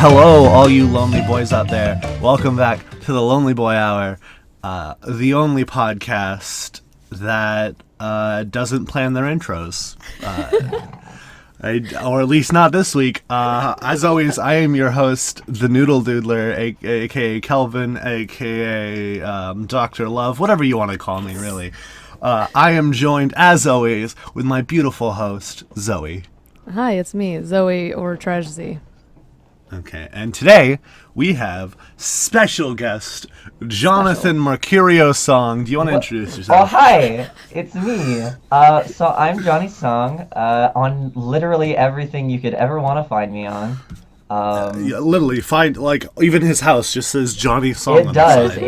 Hello, all you lonely boys out there. Welcome back to the Lonely Boy Hour, the only podcast that doesn't plan their intros. Or at least not this week. As always, I am your host, the Noodle Doodler, aka Kelvin, aka Dr. Love, whatever you want to call me, really. I am joined, as always, with my beautiful host, Zoe. Hi, it's me, Zoe or Tragedy. Okay, and today we have special guest Jonathan Mercurio Song. Do you want to introduce yourself? Oh, hi, it's me. So I'm Jonny Song, on literally everything you could ever want to find me on. Yeah, literally, even his house just says Jonny Song. It does.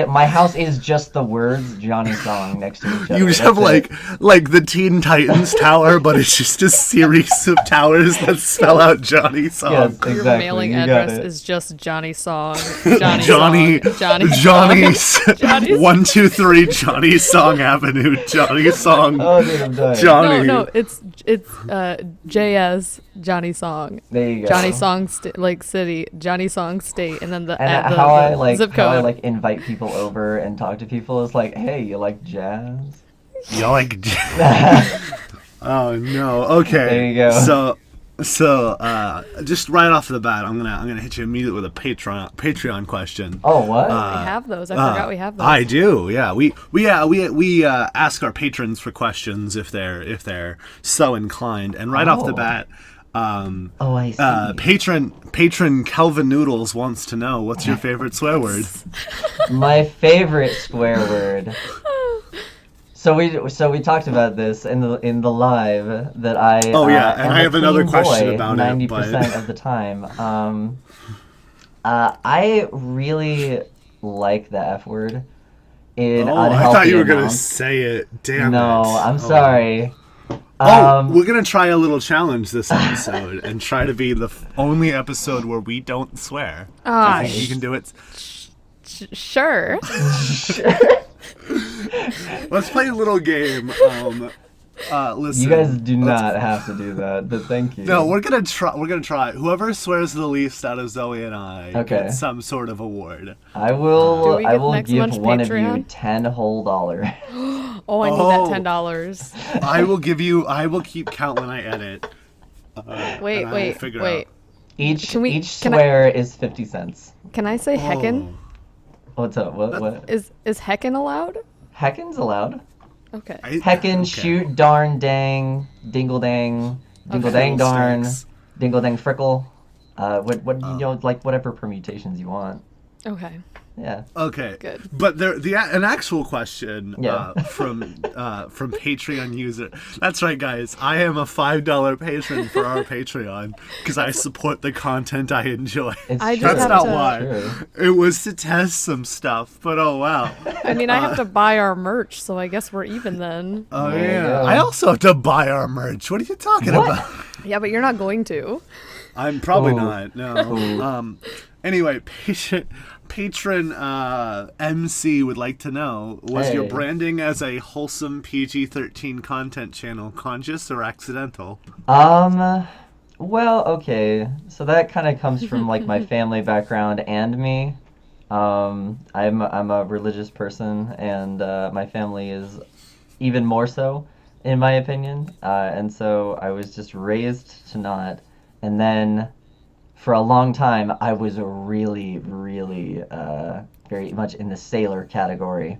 My house is just the words Jonny Song next to each other. You just have like the Teen Titans tower, but it's just a series of towers that spell out Jonny Song. Yes, exactly. Your mailing address is just Jonny Song. Johnny Johnny 123 Jonny Song Avenue. Jonny Song. Oh, dude, I'm dying. Johnny. No, it's JS Jonny Song. There you go. Jonny Song city, Jonny Song state, and then the zip code. How I invite people over and talk to people is like, hey, you like jazz? You like jazz? Oh no. Okay. There you go. So, just right off the bat, I'm gonna hit you immediately with a Patreon question. Oh, what? We have those. I forgot we have those. I do. Yeah. We ask our patrons for questions if they're so inclined, and right off the bat. I see. Patron Kelvin Noodles wants to know, what's your favorite swear word? My favorite swear word. So we talked about this in the live that I. Oh yeah, and I have another question about 90% of the time. I really like the F word. In unhealthy I thought you were gonna amounts. say it. Damn it. No, I'm sorry. We're gonna try a little challenge this episode and try to be the only episode where we don't swear. I think you can do it. Sure. Let's play a little game. Listen. You guys do not have to do that, but thank you. No, we're gonna try. Whoever swears the least out of Zoe and I gets some sort of award. I will next give month's one Patreon? of you $10 whole. Oh, I need that $10. I will keep count when I edit. Wait. Each swear is 50 cents. Can I say heckin'? What's up? What? Is heckin' allowed? Heckin's allowed. Okay. Heckin', shoot, darn, dang, dingle dang, dang darn, dingle dang frickle. Whatever permutations you want. Okay. Yeah. Okay. Good. But an actual question from Patreon user. That's right, guys. I am a $5 patron for our Patreon because I support the content I enjoy. That's not why. It was to test some stuff, but oh wow. I mean, I have to buy our merch, so I guess we're even then. Oh yeah. I also have to buy our merch. What are you talking about? Yeah, but you're not going to. I'm probably not. No. Anyway, patron MC would like to know, was your branding as a wholesome PG-13 content channel conscious or accidental? Well, okay. So that kind of comes from my family background and me. I'm a religious person, and my family is even more so, in my opinion. And so I was just raised to not. And then for a long time, I was really, really very much in the sailor category.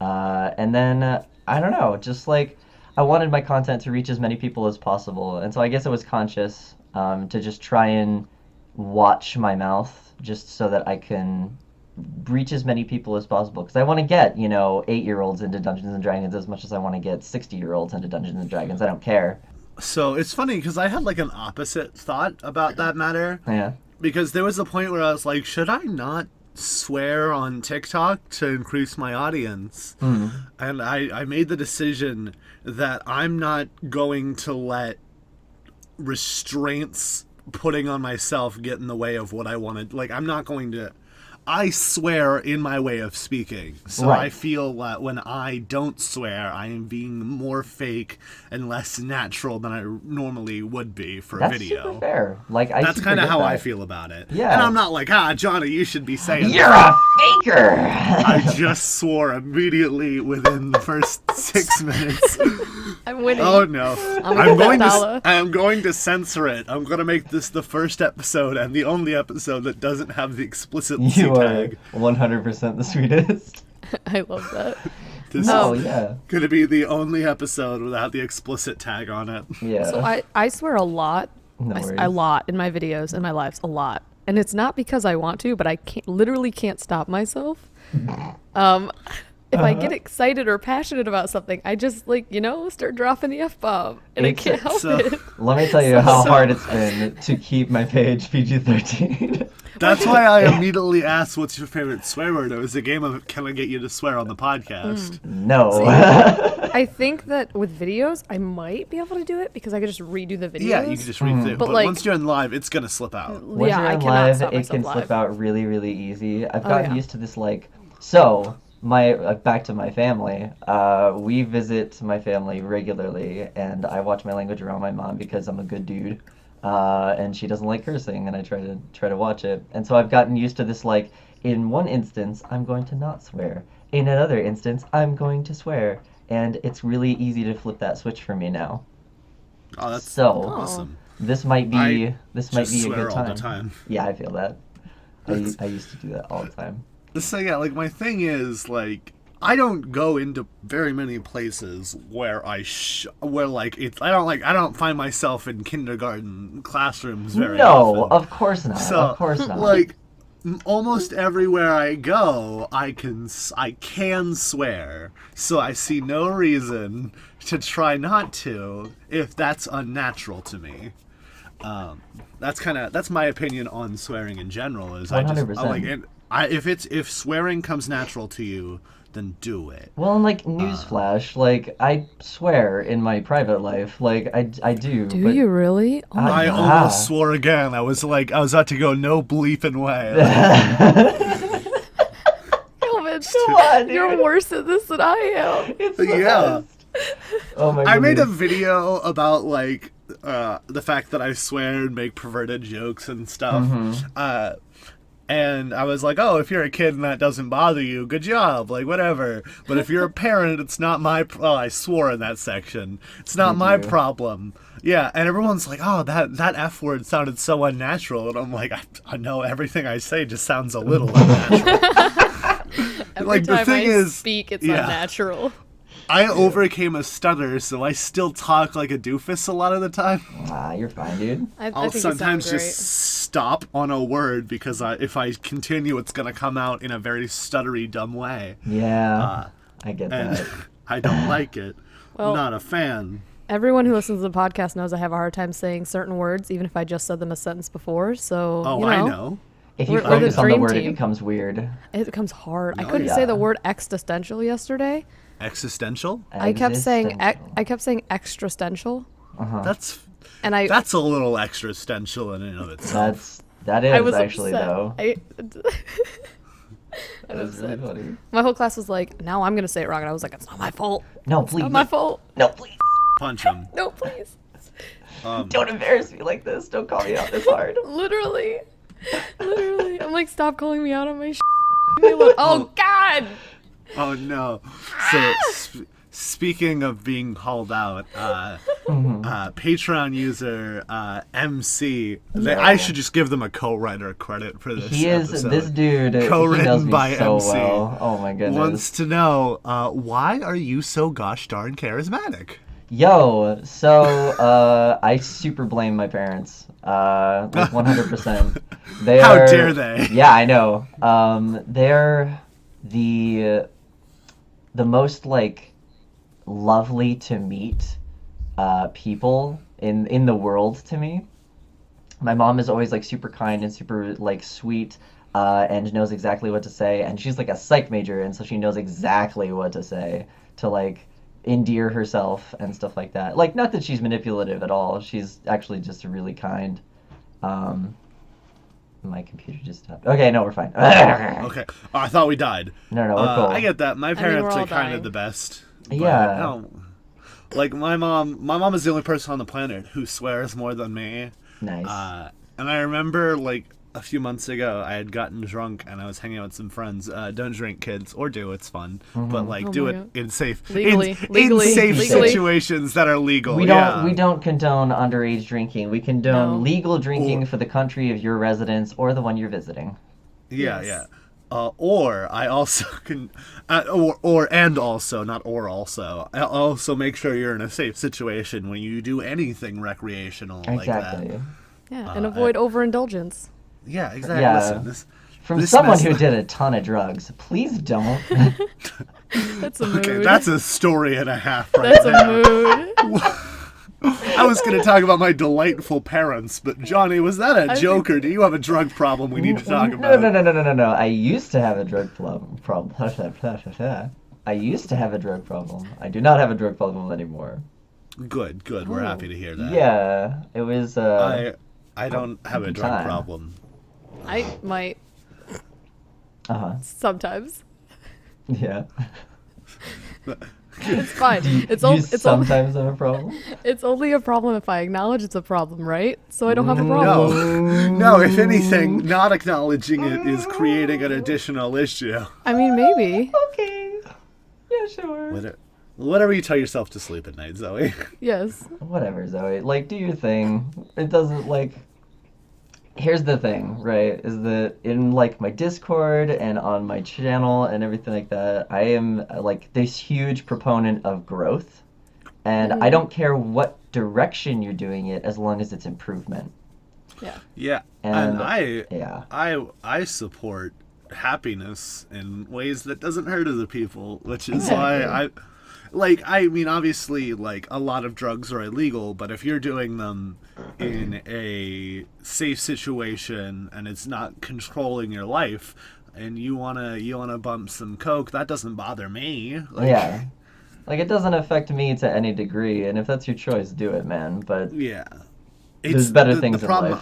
And then, I don't know, just I wanted my content to reach as many people as possible. And so I guess it was conscious to just try and watch my mouth just so that I can reach as many people as possible. Because I want to get, 8-year-olds into Dungeons & Dragons as much as I want to get 60-year-olds into Dungeons & Dragons. I don't care. So it's funny because I had an opposite thought about that matter. Yeah. Because there was a point where I was like, should I not swear on TikTok to increase my audience? And I made the decision that I'm not going to let restraints putting on myself get in the way of what I wanted. I'm not going to I swear in my way of speaking, so Right. I feel that when I don't swear, I am being more fake and less natural than I normally would be for a That's video. super fair. Like, I That's super kind of get how that. I feel about it. Yeah. And I'm not like, Johnny, you should be saying You're this. a faker! I just swore immediately within the first 6 minutes. I'm winning. Oh no! $1. I'm going to censor it. I'm going to make this the first episode and the only episode that doesn't have the explicit C You are tag. 100% the sweetest. I love that. This No, is yeah. going to be the only episode without the explicit tag on it. Yeah. So I swear a lot. No I, worries. a lot in my videos, in my lives, a lot. And it's not because I want to, but I literally can't stop myself. If I get excited or passionate about something, I just start dropping the F-bomb, and I can't help it. Let me tell you how hard it's been to keep my page PG-13. That's why I immediately asked, "What's your favorite swear word?" It was a game of "Can I get you to swear on the podcast?" No. I think that with videos, I might be able to do it because I could just redo the videos. Yeah, you can just read through. But But, once you're in live, it's gonna slip out. Once Yeah, you're I in cannot live, stop it myself can live. slip out really, really easy. I've Oh, gotten yeah. used to this, so my back to my family. We visit my family regularly, and I watch my language around my mom because I'm a good dude, and she doesn't like cursing, and I try to watch it. And so I've gotten used to this. In one instance, I'm going to not swear. In another instance, I'm going to swear, and it's really easy to flip that switch for me now. Oh, that's So awesome. this might be I this might just be a swear good all time. the time. Yeah, I feel that. I used to do that all the time. So yeah, my thing is I don't go into very many places where I don't find myself in kindergarten classrooms very No, often. of course not. So, of course not. Almost everywhere I go, I can swear. So I see no reason to try not to if that's unnatural to me. That's my opinion on swearing in general. Is I just 100%. if swearing comes natural to you, then do it. Well, and newsflash, I swear in my private life, I do. Do but you really? Oh my I God. almost swore again. I was about to go no bleeping way. Kelvin, on, you're dude. worse at this than I am. It's the Yeah. best. Oh my I made a goodness. video about the fact that I swear and make perverted jokes and stuff. Mm-hmm. And I was like, oh, if you're a kid and that doesn't bother you, good job, whatever. But if you're a parent, it's not my I swore in that section. It's not my you? problem. Yeah, and everyone's like, oh, that F word sounded so unnatural. And I'm like, I know everything I say just sounds a little unnatural. Every the time thing I is- speak, it's yeah. unnatural. I overcame a stutter, so I still talk like a doofus a lot of the time. You're fine, dude. I I'll think you sound sometimes great. just stop on a word because if I continue, it's going to come out in a very stuttery, dumb way. Yeah, I get And that. I don't like it. Well- Not a fan. Everyone who listens to the podcast knows I have a hard time saying certain words, even if I just said them a sentence before. So, Oh, you I know. If you we're the focus on the dream word, team. it becomes weird. It becomes hard. I No, couldn't yeah. say the word existential yesterday. Existential? I kept saying Existential. extrastential, That's and that's a little existential in and of itself. That I is was actually upset. though. I That's really funny. My whole class was like, "Now I'm gonna say it wrong," and I was like, "It's not my fault. No, please. Not my fault. No, please. Punch him. No, please." Don't embarrass me like this. Don't call me out this hard. Literally, I'm like, "Stop calling me out on my." Oh God. Oh, no. So, speaking of being called out, Patreon user MC, I should just give them a co-writer credit for this He is episode. this dude. He Co-written knows me by so MC. well. Oh my goodness. Wants to know, why are you so gosh darn charismatic? Yo, so I super blame my parents. 100%. They How are, dare they? Yeah, I know. They're the most lovely to meet people in the world to me. My mom is always super kind and super sweet and knows exactly what to say, and she's a psych major, and so she knows exactly what to say to endear herself and stuff like that. Not that she's manipulative at all. She's actually just really kind. My computer just stopped. Okay, no, we're fine. Okay. Oh, I thought we died. No, we're cool. I get that. My we're parents all are kind dying. of the best. But, Yeah. no. Like my mom is the only person on the planet who swears more than me. Nice. And I remember like a few months ago, I had gotten drunk and I was hanging out with some friends. Don't drink, kids, or do. It's fun, but like Oh do my it God. in safe, Legally. in Legally. safe Legally. situations that are legal. We yeah. don't condone underage drinking. We condone No. legal drinking Or- for the country of your residence or the one you're visiting. Yeah, Yes. yeah. Or I also can, or and also not or also. I also make sure you're in a safe situation when you do anything recreational like Exactly. that. Yeah, and avoid overindulgence. Yeah, exactly. Yeah. Listen, this From this someone mess- who did a ton of drugs, please don't. That's a mood. Okay, that's a story and a half right That's there. a mood. I was going to talk about my delightful parents, but Johnny, was that a joke or do you have a drug problem we need to talk about? No. I used to have a drug problem. I used to have a drug problem. I do not have a drug problem anymore. Good. We're Oh. happy to hear that. Yeah, it was. I don't have a good drug time. problem. I might Uh-huh. sometimes. Yeah. It's fine. It's You only it's sometimes have a problem. it's only a problem if I acknowledge it's a problem, right? So I don't have a problem. No, if anything, not acknowledging it is creating an additional issue. I mean, maybe. Okay. Yeah, sure. Whatever you tell yourself to sleep at night, Zoe. Yes. Whatever, Zoe. Like, do your thing. It doesn't, like... Here's the thing, right? Is that in, like, my Discord and on my channel and everything like that, I am, like, this huge proponent of growth. And I don't care what direction you're doing it as long as it's improvement. Yeah. Yeah, And- and Yeah. I support happiness in ways that doesn't hurt other people, which is Exactly. why I mean, obviously, like, a lot of drugs are illegal, but if you're doing them in a safe situation and it's not controlling your life, and you wanna bump some coke, that doesn't bother me. Like, Yeah. Like, it doesn't affect me to any degree, and if that's your choice, do it, man. But yeah. There's better the things in problem life.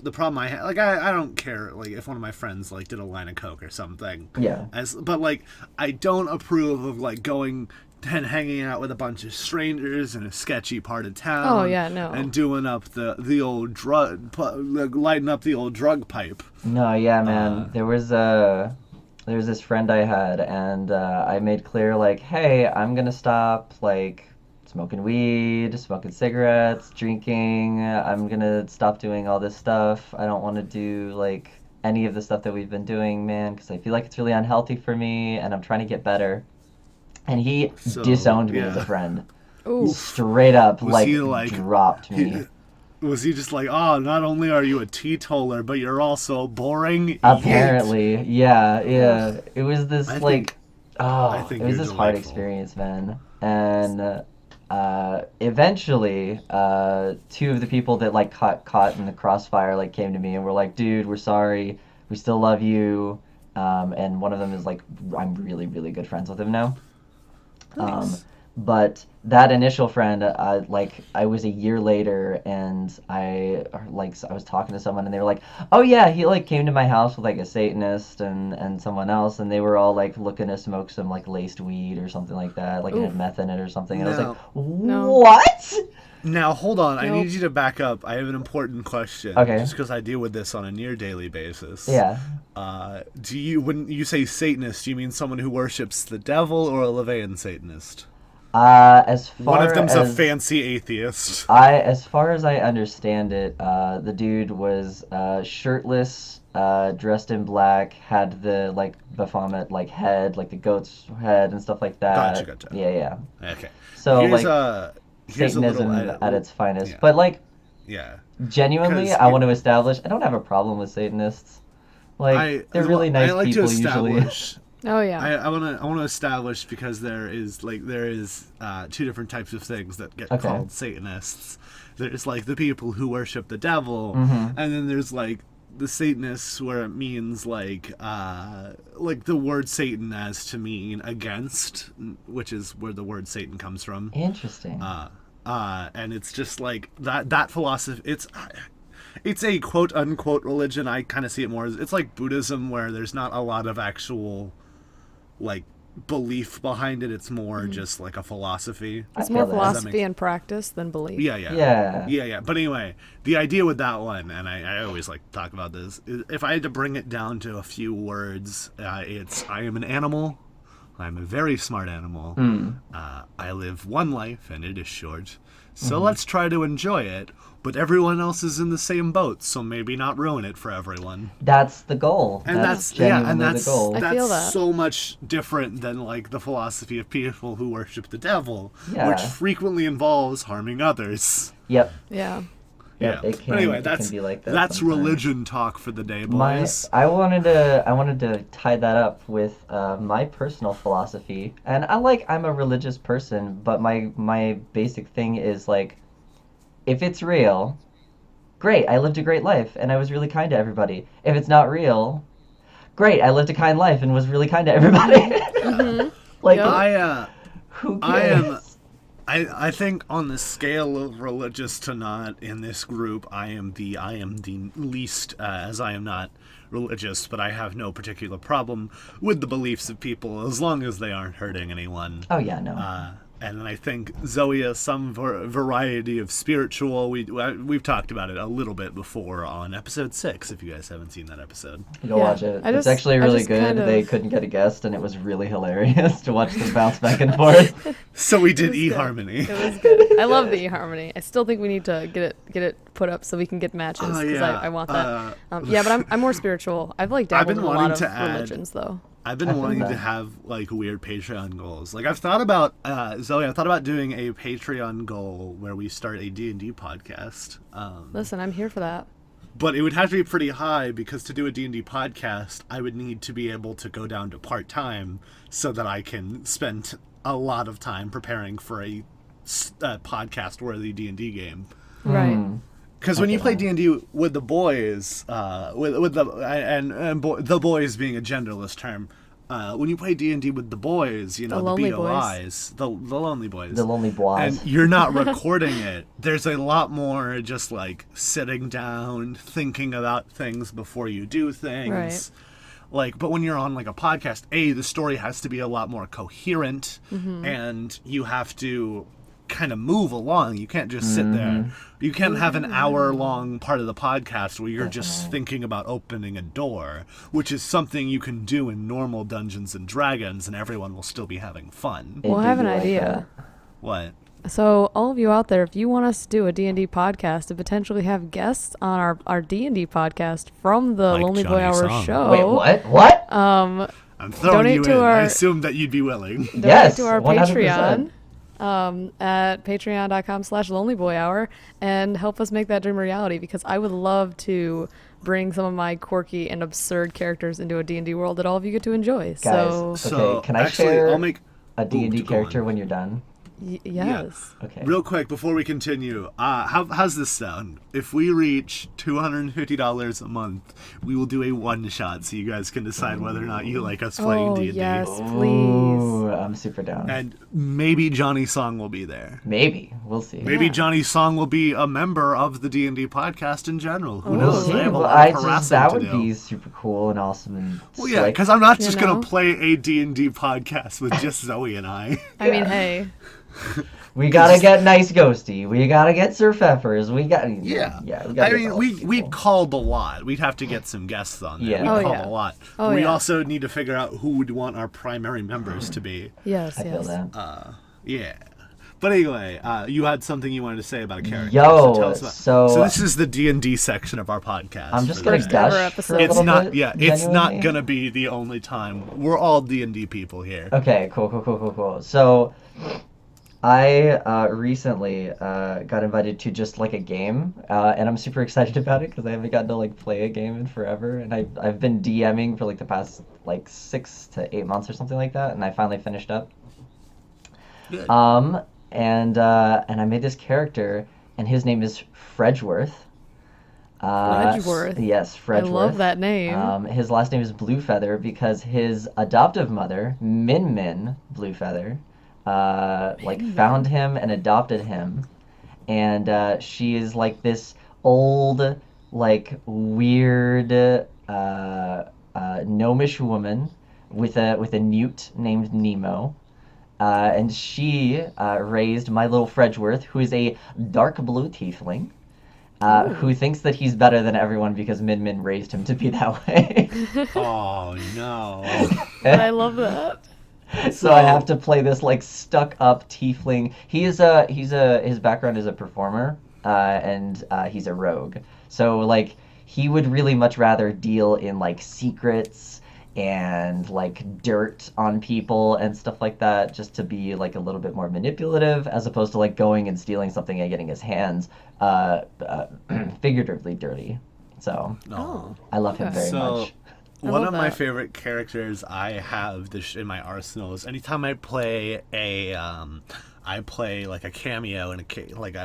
the problem I have, like, I don't care, like, if one of my friends, like, did a line of coke or something. yeah. But, like, I don't approve of, like, going and hanging out with a bunch of strangers in a sketchy part of town. Oh, yeah, no. And doing up the old lighting up the old drug pipe. No, yeah, man. There was this friend I had, and I made clear, like, hey, I'm gonna stop, like, smoking weed, smoking cigarettes, drinking. I'm gonna stop doing all this stuff. I don't want to do, like, any of the stuff that we've been doing, man, because I feel like it's really unhealthy for me, and I'm trying to get better. And he So, disowned me as a yeah. friend. Ooh. Straight up, Was like, he, like, dropped me. Was he just like, oh, not only are you a teetotaler, but you're also boring? Apparently, yeah. It was this, I like, think- oh, think it was you're this hard delightful. experience, man. And eventually, two of the people that, like, caught in the crossfire, like, came to me and were like, dude, we're sorry, we still love you. And one of them is, like, I'm really, really good friends with him now. Nice. But that initial friend, I was a year later, and I was talking to someone, and they were like, "Oh yeah, he, like, came to my house with, like, a Satanist and someone else, and they were all, like, looking to smoke some, like, laced weed or something like that, like it had Oof. meth in it or something." And I was No. like, No. "What?" Now, hold on. I Nope. need you to back up. I have an important question. Okay. Just because I deal with this on a near daily basis. Yeah. When you say Satanist, do you mean someone who worships the devil or a Levian Satanist? As far One of them's a as fancy atheist. as far as I understand it, the dude was shirtless, dressed in black, had the, like, Baphomet, like, head, like the goat's head and stuff like that. Gotcha. Yeah. Okay. So, here's like, here's a Satanism little, at its finest. yeah. But, like, Yeah. genuinely, 'Cause I you- want to establish I don't have a problem with Satanists. Like, they're really nice I like people to usually. establish. Oh yeah. I want to establish because there is two different types of things that get Okay. called Satanists. There's, like, the people who worship the devil, Mhm. and then there's, like, the Satanists where it means, like the word Satan as to mean against, which is where the word Satan comes from. Interesting. And it's just like that philosophy. it's a quote unquote religion. I kind of see it more as it's like Buddhism, where there's not a lot of actual like belief behind it. It's more just like a philosophy. It's I more feel that. philosophy and practice than belief. Yeah. But anyway, the idea with that one, and I always like to talk about this, is if I had to bring it down to a few words, it's I am an animal. I'm a very smart animal. I live one life, and it is short. So let's try to enjoy it. But everyone else is in the same boat, so maybe not ruin it for everyone. That's the goal. And that's genuinely the goal. I feel that's that. so much different than like the philosophy of people who worship the devil, Yeah. which frequently involves harming others. Yep. Yeah. Yep, Yeah. it can, But anyway, it that's can be like that that's sometimes. religion talk for the day, boys. I wanted to tie that up with my personal philosophy, and I'm a religious person, but my basic thing is like, if it's real, great, I lived a great life and I was really kind to everybody. If it's not real, great, I lived a kind life and was really kind to everybody. Like, Yep. who I cares? I think on the scale of religious to not in this group, I am the least, as I am not religious, but I have no particular problem with the beliefs of people as long as they aren't hurting anyone. Oh yeah, no. And I think Zoe has some variety of spiritual. We've talked about it a little bit before on episode 6. If you guys haven't seen that episode, Go Yeah, watch it. I It's just- actually I really just good. kind of- They couldn't get a guest, and it was really hilarious to watch them bounce back and forth. so we did was good. eHarmony. It was good. I love the eHarmony. I still think we need to get it put up so we can get matches Oh, because yeah. I want that. Yeah, but I'm more spiritual. I've like I've dabbled been in a lot wanting of to add- religions though. I've been I feel wanting to that. have like weird Patreon goals. Like I've thought about Zoe. I've thought about doing a Patreon goal where we start a D&D podcast. Listen, I'm here for that. But it would have to be pretty high because to do a D&D podcast, I would need to be able to go down to part-time so that I can spend a lot of time preparing for a podcast-worthy D&D game. Right. Because when you play D&D with the boys, with the the boys being a genderless term, when you play D&D with the boys, you know, the lonely BOIs, the lonely boys, The lonely boys. and you're not recording it, there's a lot more just like sitting down, thinking about things before you do things. Right. Like, but when you're on like a podcast, the story has to be a lot more coherent, Mm-hmm. and you have to kind of move along. You can't just sit there. You can't have an hour-long part of the podcast where you're just thinking about opening a door, which is something you can do in normal Dungeons and Dragons, and everyone will still be having fun. It Well, I do have an be like idea. What? So all of you out there, if you want us to do a D&D podcast and potentially have guests on our D&D podcast from the Like Lonely Boy Jonny Hour Song. show, Wait, what? What? um, I'm throwing Donate you to in. our- I assumed that you'd be willing. donate Yes, to our 100%. Patreon at patreon.com/lonelyboyhour and help us make that dream a reality, because I would love to bring some of my quirky and absurd characters into a D&D world that all of you get to enjoy. Guys, So, okay, can I actually, share I'll make a D&D go character on. when you're done? yes. Okay. Real quick before we continue, how's this sound? If we reach $250 a month, we will do a one shot, so you guys can decide whether or not you like us playing Oh, D&D. yes, Ooh, please. I'm super down. And maybe Jonny Song will be there. Maybe. We'll see. Maybe Yeah. Jonny Song will be a member of the D&D podcast in general. Who Oh. We'll knows? see. I have a Well, lot of harassing that to would do. be super cool and awesome and Well, yeah, slick. because I'm not You just know? going to play a D&D podcast with just Zoe and I. I mean, hey. We gotta get Nice Ghosty. We gotta get Sir Feffers. We got Yeah. yeah. We I gotta mean, get we'd all called a lot. We'd have to get some guests on there. Yeah. We'd Oh, call yeah. a lot. Oh, we yeah. also need to figure out who would want our primary members to be. Yes, I feel yes. that. Yeah. But anyway, you had something you wanted to say about a character. Yo, so tell us about. so- this is the D&D section of our podcast. I'm just for gonna the First day. ever gush episode. for a It's little not. bit, Yeah, it's not genuinely. gonna be the only time. We're all D&D people here. Okay, cool. So, I recently got invited to just like a game, and I'm super excited about it because I haven't gotten to like play a game in forever, and I've been DMing for like the past like 6 to 8 months or something like that, and I finally finished up. Good. And I made this character, and his name is Fredgeworth. Fredgeworth? Yes, I Fredgeworth. love that name. His last name is Bluefeather because his adoptive mother, Min Bluefeather, found him and adopted him, and she is like this old like weird gnomish woman with a newt named Nemo. And she raised my little Fredgeworth, who is a dark blue tiefling, who thinks that he's better than everyone because Min Min raised him to be that way. Oh no. But I love that. So I have to play this like stuck up tiefling. His background is a performer, and he's a rogue. So like he would really much rather deal in like secrets and like dirt on people and stuff like that, just to be like a little bit more manipulative, as opposed to like going and stealing something and getting his hands figuratively dirty. So Oh. I love him very much. I One love of my that. favorite characters I have in my arsenal is anytime I play I play like a cameo in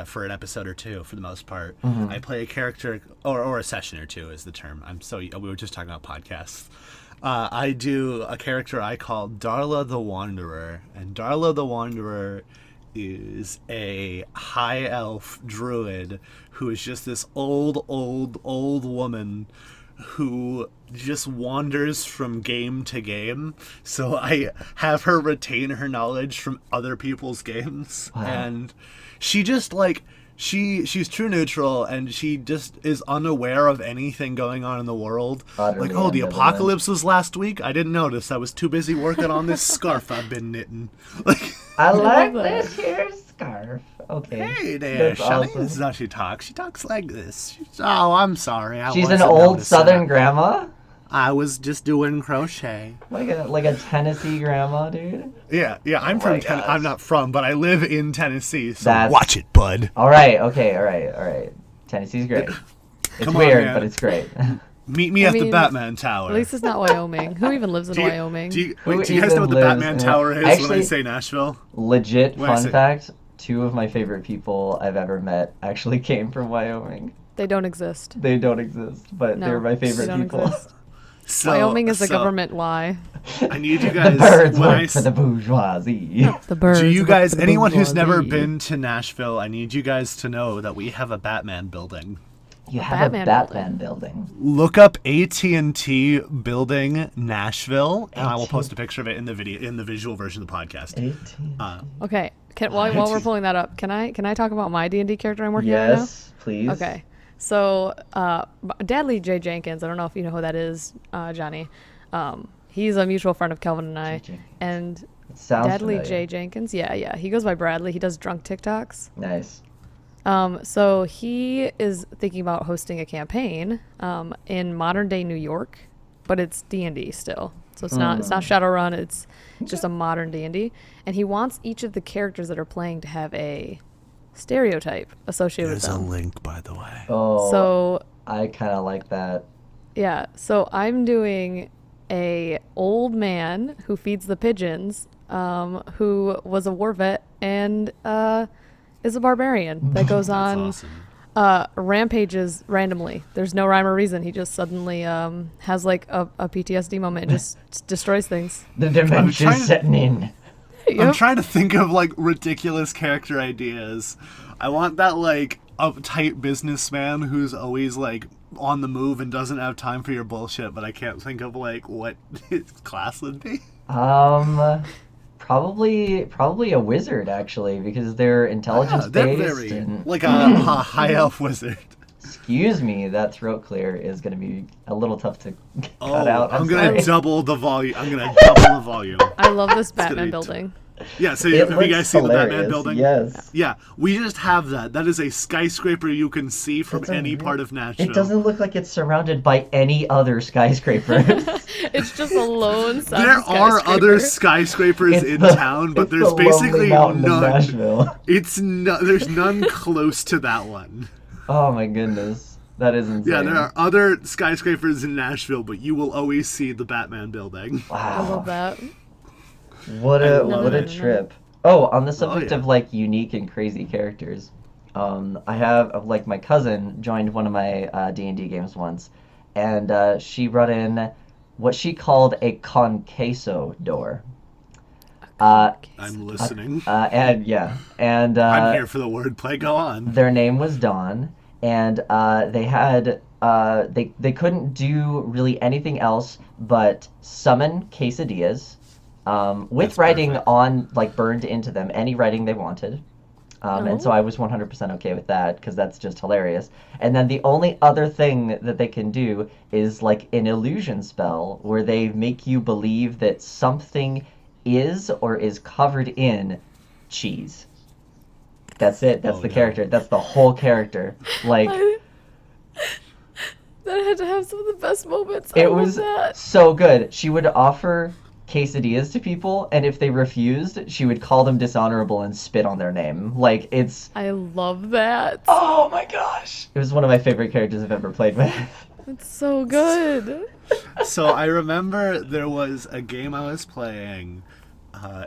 for an episode or two for the most part. I play a character or a session or two is the term. We were just talking about podcasts. I do a character I call Darla the Wanderer, and Darla the Wanderer is a high elf druid who is just this old woman who just wanders from game to game. So I have her retain her knowledge from other people's games. Wow. And she just like she's true neutral, and she just is unaware of anything going on in the world. Utterly Like, oh, the ambivalent. apocalypse was last week? I didn't notice. I was too busy working on this scarf I've been knitting. Like, I like love that. this here scarf. Okay. hey there, That's Shelley. awesome. This is how she talks. She talks like this. Oh, I'm sorry. She's an wasn't old noticing. Southern grandma, I was just doing crochet. like a Tennessee grandma, dude. Yeah. I'm Oh from my Tennessee. gosh. I'm not from, but I live in Tennessee. So That's- watch it, bud. All right, okay, all right. Tennessee's great. It's Come on, weird, man. but it's great. Meet me I at the mean, Batman Tower. At least it's not Wyoming. Who even lives in do you, Wyoming? Do you, Who wait, do you guys know even what the lives Batman in- Tower is when I Actually- say Nashville? Legit When I fun say- fact: 2 of my favorite people I've ever met actually came from Wyoming. They don't exist. They don't exist, but No, they're my they favorite don't people. exist. So, Wyoming is a so government lie. I need you The guys. birds when work I for the bourgeoisie. The birds. do you work guys, for the anyone who's never bourgeoisie. been to Nashville, I need you guys to know that we have a Batman building. You have Batman a Batman building. Look up AT&T Building Nashville, and I will post a picture of it in the visual version of the podcast. 18. Okay. While we're pulling that up, can I talk about my D&D character I'm working on right now? Yes, please. Okay. So, Dadley J. Jenkins, I don't know if you know who that is, Johnny. He's a mutual friend of Kelvin and I. Jenkins. And Sounds Dadley familiar. J. Jenkins, yeah. He goes by Bradley. He does drunk TikToks. Nice. So he is thinking about hosting a campaign in modern day New York, but it's D&D still. So it's not Shadowrun, it's just a modern D&D. And he wants each of the characters that are playing to have a stereotype associated with them. link, by the way. Oh, So I kind of like that. yeah, so I'm doing a old man who feeds the pigeons, who was a war vet and is a barbarian that goes on rampages randomly. There's no rhyme or reason. He just suddenly has like a PTSD moment and just destroys things. The trying dementia's to- setting in. I'm Yep. trying to think of like ridiculous character ideas. I want that like uptight businessman who's always like on the move and doesn't have time for your bullshit, but I can't think of like what his class would be. Probably a wizard actually, because they're intelligence They're based. very And, like a high elf wizard. excuse me, that throat clear is going to be a little tough to cut out. I'm gonna sorry. double the volume. I'm gonna double the volume. I love this gonna Batman be building. Yeah, so It have you looks guys seen the Batman hilarious, building? Yes. Yeah, we just have that. That is a skyscraper you can see from It's a any re- part of Nashville. It doesn't look like it's surrounded by any other skyscrapers. It's just a lone sun There are skyscraper. other skyscrapers It's in the- town, but it's there's the Lonely basically Mountain of none. Nashville. There's none close to that one. Oh my goodness, that is insane. Yeah, there are other skyscrapers in Nashville, but you will always see the Batman building. Wow. I love that. What a love what a it. trip. Oh, on the subject yeah. of like unique and crazy characters, I have like my cousin joined one of my D&D games once, and she brought in what she called a conqueso. I'm listening. And yeah, and I'm here for the wordplay. Go on. their name was Dawn, and they had they couldn't do really anything else but summon quesadillas, with That's writing perfect. on like burned into them, any writing they wanted. And so Oh. I was 100% okay with that because that's just hilarious. And then the only other thing that they can do is like an illusion spell where they make you believe that something is or is covered in cheese. That's it. That's Oh the no. character. That's the whole character. Like, I, that had to have some of the best moments. I it love was that. so good. She would offer quesadillas to people, and if they refused, she would call them dishonorable and spit on their name. Like, it's. I love that. Oh my gosh! It was one of my favorite characters I've ever played with. It's so good. So I remember there was a game I was playing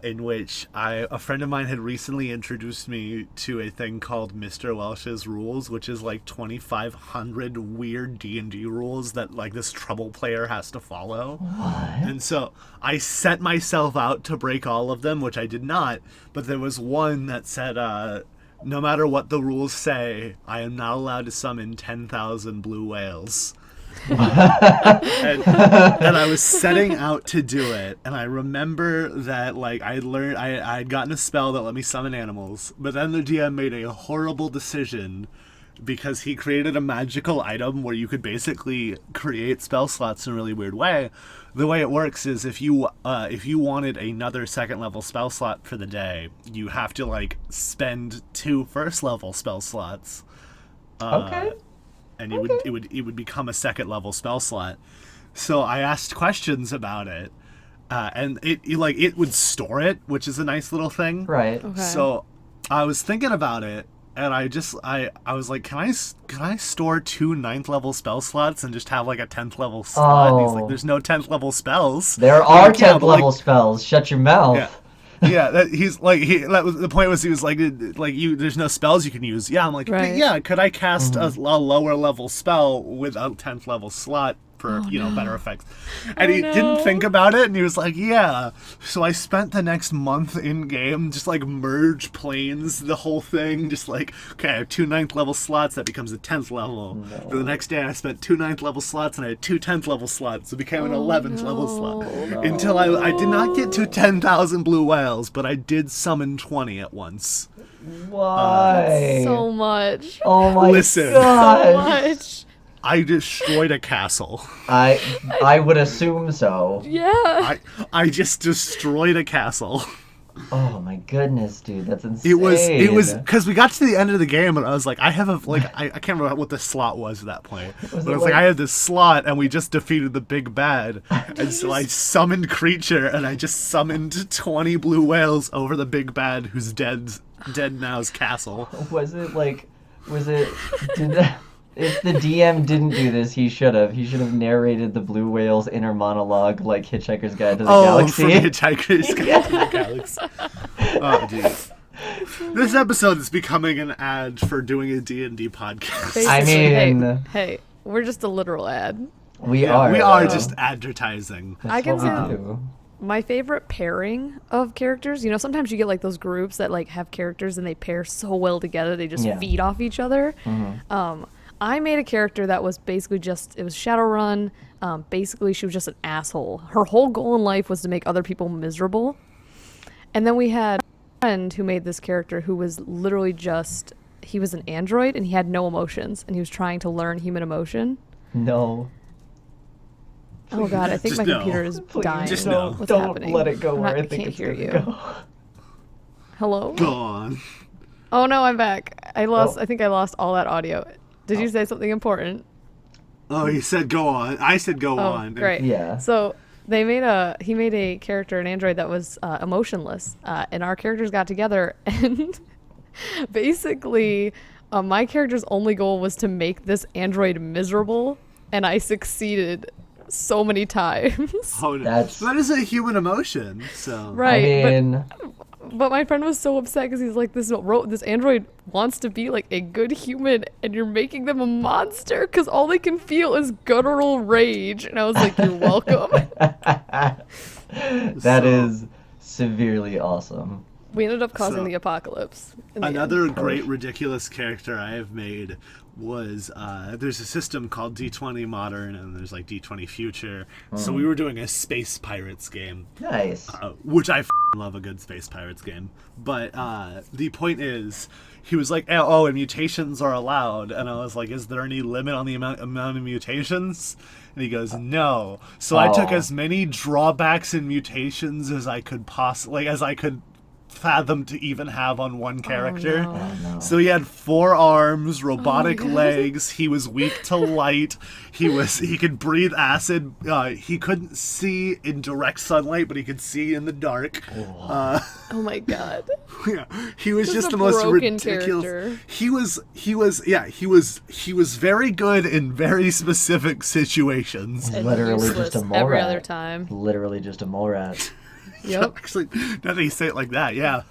in which a friend of mine had recently introduced me to a thing called Mr. Welsh's Rules, which is like 2,500 weird D&D rules that like this trouble player has to follow. What? And so I set myself out to break all of them, which I did not, but there was one that said, no matter what the rules say, I am not allowed to summon 10,000 blue whales. And I was setting out to do it, and I remember that like I had gotten a spell that let me summon animals, but then the DM made a horrible decision because he created a magical item where you could basically create spell slots in a really weird way. The way it works is if you wanted another second level spell slot for the day, you have to like spend 2 first level spell slots. Okay. And it would become a second level spell slot. So I asked questions about it, and it would store it, which is a nice little thing. Right. Okay. So I was thinking about it, and I was like, can I store 2 9th level spell slots and just have like a 10th level slot? And he's Oh. like, there's no 10th level spells. There I'm are like, yeah, 10th but, like, level spells. Shut your mouth. yeah. Yeah, that was the point. Was he was like there's no spells you can use. Yeah, I'm like, Right. yeah, could I cast a lower level spell with a 10th level slot for better effects? And he didn't no. think about it, and he was like, yeah. So I spent the next month in game just like merge planes, the whole thing, just like, okay, I have 2 9th level slots, that becomes a 10th level. For the next day I spent 2 9th level slots and I had 2 10th level slots, so it became an 11th level slot. Until I did not get to 10,000 blue whales, but I did summon 20 at once. Why? So much. Oh my Listen. So gosh. much. I destroyed a castle. I would assume so. Yeah. I just destroyed a castle. Oh my goodness, dude, that's insane. It was because we got to the end of the game and I was like, I have I can't remember what the slot was at that point, but I was like, I have this slot and we just defeated the big bad, and so I summoned creature and I just summoned 20 blue whales over the big bad who's dead now's castle. Was it did if the DM didn't do this, he should have. He should have narrated the blue whale's inner monologue like Hitchhiker's Guide to the Galaxy. From Hitchhiker's Guide to the Galaxy. Oh, dude. This episode is becoming an ad for doing a D&D podcast. I Basically, mean- hey, we're just a literal ad. We Yeah, are. we are though. just advertising. That's I can what we say- do. My favorite pairing of characters, sometimes you get like those groups that like have characters and they pair so well together, they just Yeah. feed off each other. I made a character that was basically it was Shadowrun. Basically, she was just an asshole. Her whole goal in life was to make other people miserable. And then we had a friend who made this character who was literally he was an android and he had no emotions and he was trying to learn human emotion. No. Oh god, I think Just my no. computer is Please dying. Just don't, no. What's don't happening? let it go I'm where not- I I think can't it's hear gonna you. go. Hello? Go on. Oh no, I'm back. Oh. I think I lost all that audio. Did you say something important? Oh, you said go on. I said go Oh, on. great. Yeah. So he made a character, an android that was emotionless, and our characters got together, and basically, my character's only goal was to make this android miserable, and I succeeded so many times. Oh, no. That's- That is a human emotion. So Right, I mean, but my friend was so upset because he's like, this android wants to be like a good human, and you're making them a monster because all they can feel is guttural rage. And I was like, you're welcome. that So- is severely awesome. We ended up causing So, the apocalypse. in the end. Another great ridiculous character I have made was there's a system called D20 Modern and there's like D20 Future. So we were doing a Space Pirates game, Nice. which I love a good Space Pirates game. But the point is, he was like, "Oh, and mutations are allowed," and I was like, "Is there any limit on the amount of mutations?" And he goes, "No." So I took Oh. as many drawbacks and mutations as I could fathom to even have on one character. no. Oh, no. So he had 4 arms, robotic God. legs. He was weak to light. He could breathe acid. He couldn't see in direct sunlight, but he could see in the dark. Oh my god. Yeah, he was Just just a the most broken ridiculous. character. He was very good in very specific situations. And Literally useless just a mole every rat. other time. Literally just a mole rat. Yep. Actually, now that you say it like that, yeah.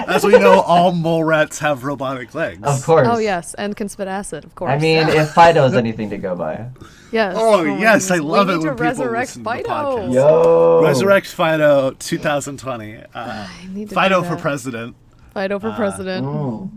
As we know, all mole rats have robotic legs. Of course. Oh yes, and can spit acid, of course. I mean, if Fido's anything to go by. yes. Oh, my yes, I goodness. love we it need when to people resurrect listen to the Fido. podcast. Yo. Resurrect Fido 2020. I need to Fido do for that. president. Fido for president. Mm.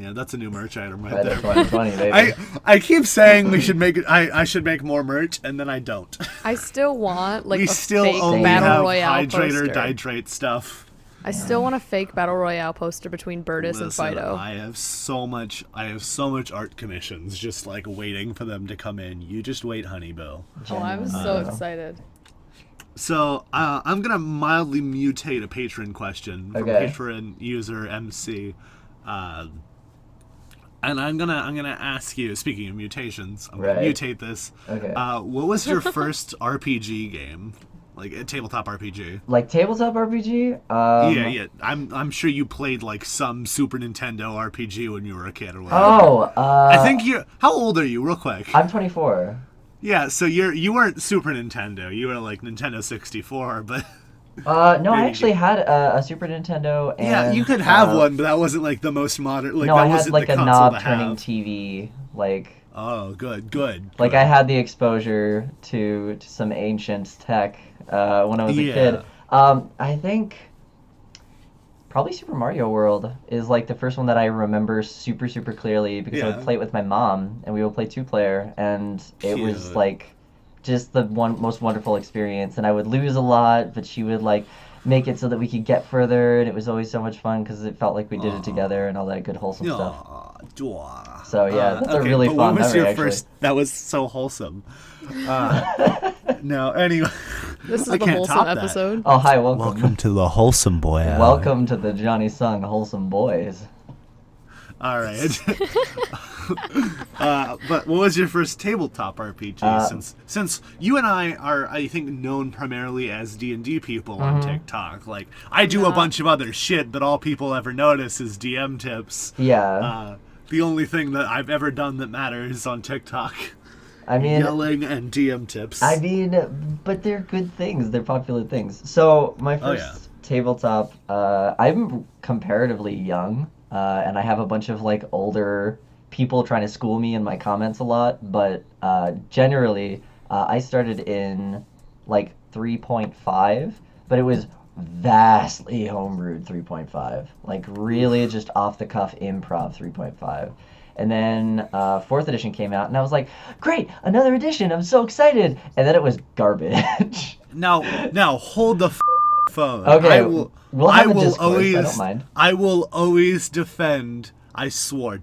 Yeah, that's a new merch item right Fido there. 2020, baby. I keep saying we should make it. I should make more merch, and then I don't. I still want like We a still fake only battle have royale hydrate or poster. dihydrate stuff. I still want a fake battle royale poster between Burtis and Listen, Fido. I have so much art commissions just like waiting for them to come in. You just wait, honey boo. Oh, I'm so excited. So I'm gonna mildly mutate a patron question from Okay. patron user MC, and I'm gonna ask you. Speaking of mutations, I'm gonna Right. mutate this. Okay. What was your first RPG game, like a tabletop RPG? Like tabletop RPG? Yeah. I'm sure you played like some Super Nintendo RPG when you were a kid or whatever. Oh, I think you. How old are you, real quick? I'm 24. Yeah, so you weren't Super Nintendo. You were like Nintendo 64, but. No, I Maybe actually you- had a Super Nintendo. And, Yeah, you could have one, but that wasn't like the most modern. Like no, that I had wasn't like the a console knob to turning have. TV. Like Good. Like I had the exposure to some ancient tech when I was a Yeah. kid. I think probably Super Mario World is like the first one that I remember super clearly because I Yeah. would play it with my mom and we would play 2-player and it was Cute. like just the most wonderful experience and I would lose a lot but she would like make it so that we could get further and it was always so much fun because it felt like we did it together and all that good wholesome stuff. Aw. So, yeah, that's a okay, really but fun what was memory, your actually. first? That was so wholesome. No, anyway. This is I the can't wholesome top that. episode. Oh, hi, welcome. to the wholesome boy. Welcome to the Jonny Song Wholesome Boys. All right. But what was your first tabletop RPG? Since you and I are, I think, known primarily as D&D people on TikTok. Like, I do a Yeah. bunch of other shit, but all people ever notice is DM tips. Yeah. The only thing that I've ever done that matters on TikTok. I mean, Yelling and DM tips. but they're good things. They're popular things. So my Oh, first tabletop, I'm comparatively young, and I have a bunch of like older people trying to school me in my comments a lot. But generally, I started in like 3.5, but it was vastly homebrewed 3.5, like really just off the cuff improv 3.5. And then 4th edition came out, and I was like, "Great, another edition! I'm so excited!" And then it was garbage. Now phone. hold the phone. Okay, I will. we'll have I a will discourse, I always. don't mind. I will always defend. I swore.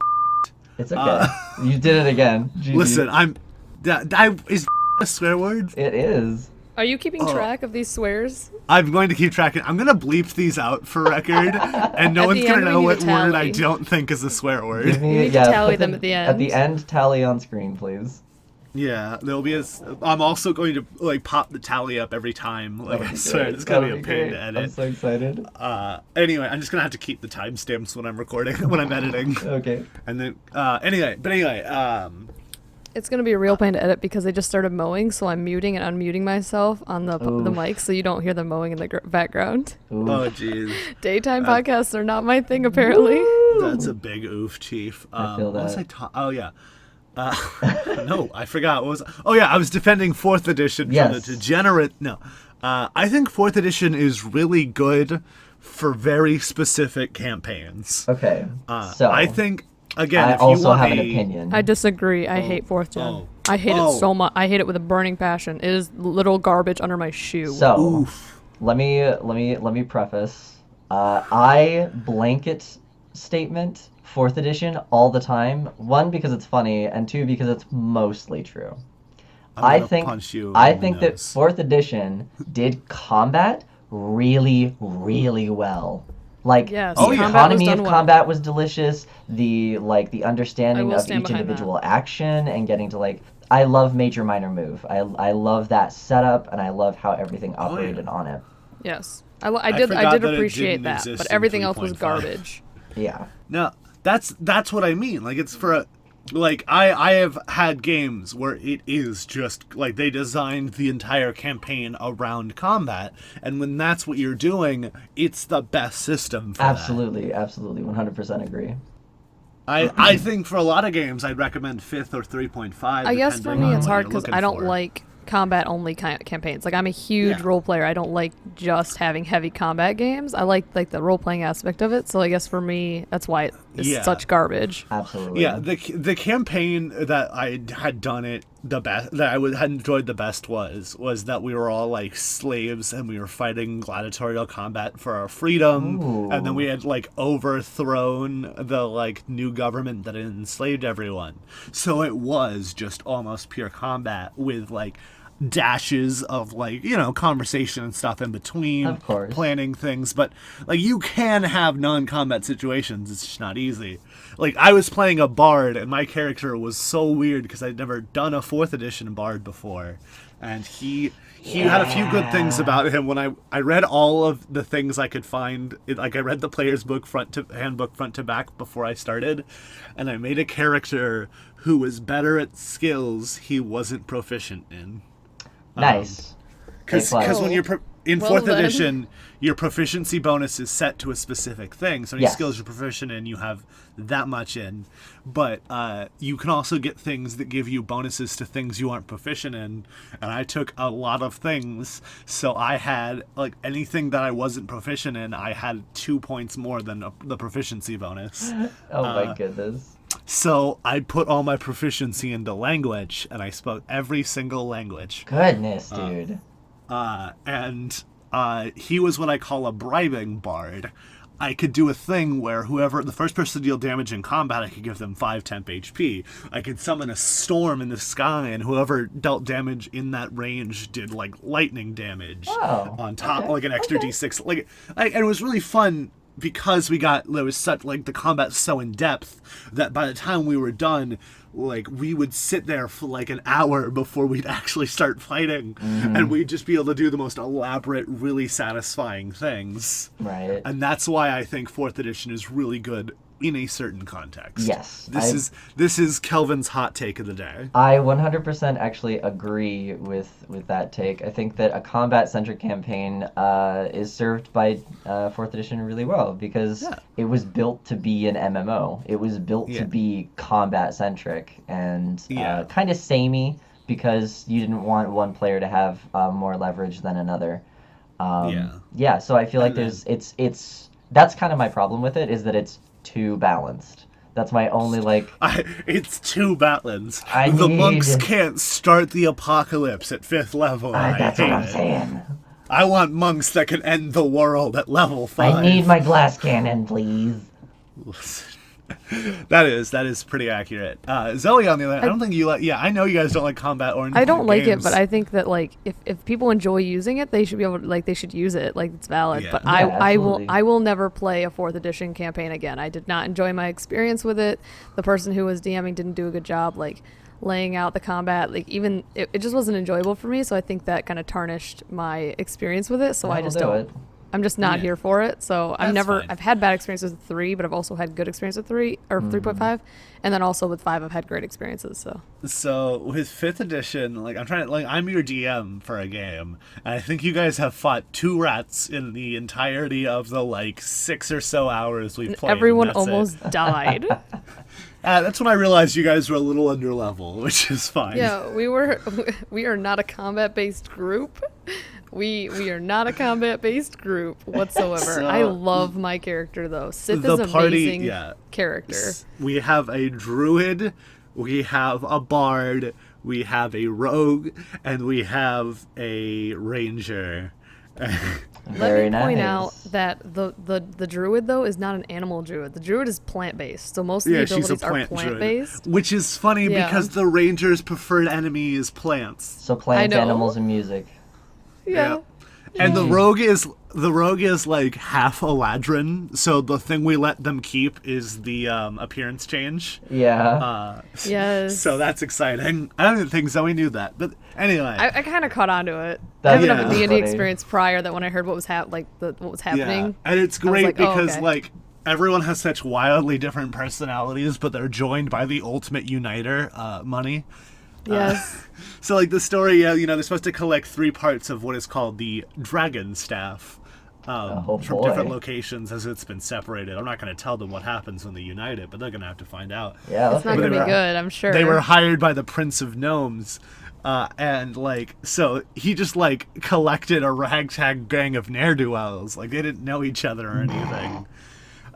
It's okay. You did it again. GG. Listen, is a swear word? It is. Are you keeping track of these swears? I'm going to keep tracking. I'm going to bleep these out for record, and no At one's the going end, to we know need what to word I tally. don't think is a swear Give word. me, You need to yeah, tally put them at the At the end. end, tally on screen, please. Yeah, there'll be I'm also going to like pop the tally up every time. Like I swear, it's That going to would be a pain great. to I'm edit. so excited. Anyway, I'm just going to have to keep the timestamps when I'm recording, when I'm editing. Okay. And then, anyway, It's gonna be a real pain to edit because they just started mowing, so I'm muting and unmuting myself on the Oof. mic, so you don't hear them mowing in the background. Ooh. oh jeez. Daytime podcasts are not my thing, apparently. That's a big oof, Chief. I feel What was that. oh yeah. No, I forgot. What was? Oh yeah, I was defending 4th edition from the Yes. degenerate. No, I think 4th edition is really good for very specific campaigns. Okay, so I think, again, I if you also want have an a- opinion. I disagree. I hate 4th gen. oh, I hate oh. it so much. I hate it with a burning passion. It is literal garbage under my shoe. So Oof. let me preface. I blanket statement 4th edition all the time. One, because it's funny, and two, because it's mostly true. I'm gonna punch you I in the think that nose. 4th edition did combat really, really well. Like Yes, the Oh, yeah. combat was economy done of well. combat was delicious. The understanding will of stand each behind that. individual action and getting to like I love major minor move. I love that setup and I love how everything operated on it. Yes, I did forgot that it appreciate didn't that, exist but in everything else was 3.5. garbage. Yeah. No, that's what I mean. Like, it's for a, like, I have had games where it is just like they designed the entire campaign around combat, and when that's what you're doing, it's the best system for that. Absolutely, 100% agree. I think for a lot of games, I'd recommend 5th or 3.5. I guess for depending me on it's what hard you're because looking I don't for. like combat only campaigns. Like I'm a huge Yeah. role player. I don't like just having heavy combat games. I like the role playing aspect of it. So I guess for me that's why it's Yeah. such garbage. Absolutely. Yeah, the campaign that I had done it the best, that had enjoyed the best was that we were all like slaves and we were fighting gladiatorial combat for our freedom, and then we had like overthrown the like new government that had enslaved everyone. So it was just almost pure combat with like dashes of like, you know, conversation and stuff in between, Of course. planning things, but like you can have non-combat situations. It's just not easy. Like I was playing a bard and my character was so weird because I'd never done a 4th edition bard before, and he had a few good things about him. When I read all of the things I could find, like I read the player's book handbook front to back before I started, and I made a character who was better at skills he wasn't proficient in. Nice. Because A+. when you're in Well 4th then. edition, your proficiency bonus is set to a specific thing. So any Yes. skills you're proficient in, you have that much in. But you can also get things that give you bonuses to things you aren't proficient in. And I took a lot of things, so I had like anything that I wasn't proficient in, I had 2 points more than the proficiency bonus. Oh my goodness. So I put all my proficiency into language, and I spoke every single language. Goodness, dude. And he was what I call a bribing bard. I could do a thing where whoever, the first person to deal damage in combat, I could give them 5 temp HP. I could summon a storm in the sky, and whoever dealt damage in that range did like lightning damage on top, okay, like an extra D6. And it was really fun because there was such like the combat's so in depth that by the time we were done, like we would sit there for like an hour before we'd actually start fighting, and we'd just be able to do the most elaborate, really satisfying things. Right. And that's why I think 4th edition is really good in a certain context. Yes, This is Kelvin's hot take of the day. I 100% actually agree with that take. I think that a combat-centric campaign is served by 4th edition really well because it was built to be an MMO. It was built to be combat-centric and kind of samey because you didn't want one player to have more leverage than another. So I feel like it's that's kind of my problem with it, is that it's too balanced. That's my only like. It's too balanced. I The need- monks can't start the apocalypse at 5th level. That's what hate I'm it. saying. I want monks that can end the world at level 5. I need my glass cannon, please. That is pretty accurate. Zoe, on the other hand, I don't think you like. Yeah, I know you guys don't like combat-oriented I don't like it, games. but I think that like if people enjoy using it, they should be able to, like they should use it. Like it's valid. Yeah. But Yeah, absolutely. I will never play a 4th edition campaign again. I did not enjoy my experience with it. The person who was DMing didn't do a good job like laying out the combat. Like even it just wasn't enjoyable for me. So I think that kind of tarnished my experience with it. So I That'll just do don't. it. I'm just not Yeah. here for it. So That's fine. I've had bad experiences with 3, but I've also had good experience with 3 or 3.5, and then also with 5 I've had great experiences. So with 5th edition, like I'm your DM for a game, and I think you guys have fought 2 rats in the entirety of the like 6 or so hours we've played. Everyone and that's it. almost died. That's when I realized you guys were a little under level, which is fine. Yeah, we are not a combat based group. We are not a combat based group whatsoever. So- I love my character though. Sith The is an party- amazing yeah. character. We have a druid, we have a bard, we have a rogue, and we have a ranger. Very Let me point nice. out that the druid though is not an animal druid. The druid is plant based, so most of the Yeah, she's a abilities are plant plant druid. based. Which is funny Yeah. because the ranger's preferred enemy is plants. So plants, know. animals, and music. Yeah. And the rogue is like half Eladrin, so the thing we let them keep is the appearance change. Yeah. Yes. So that's exciting. I don't even think Zoe knew that, but anyway. I kind of caught on to it. I That's have enough yeah. D&D funny. experience prior that when I heard what was what was happening. Yeah, and it's I was great like, oh, because okay. like everyone has such wildly different personalities, but they're joined by the ultimate uniter, money. Yes. So like the story, they're supposed to collect 3 parts of what is called the dragon staff. Oh, from boy. different locations as it's been separated. I'm not going to tell them what happens when they unite it, but they're going to have to find out. Yeah. It's not But gonna they be were- good, I'm sure. They were hired by the Prince of Gnomes, and like so he just like collected a ragtag gang of ne'er-do-wells. Like they didn't know each other or anything.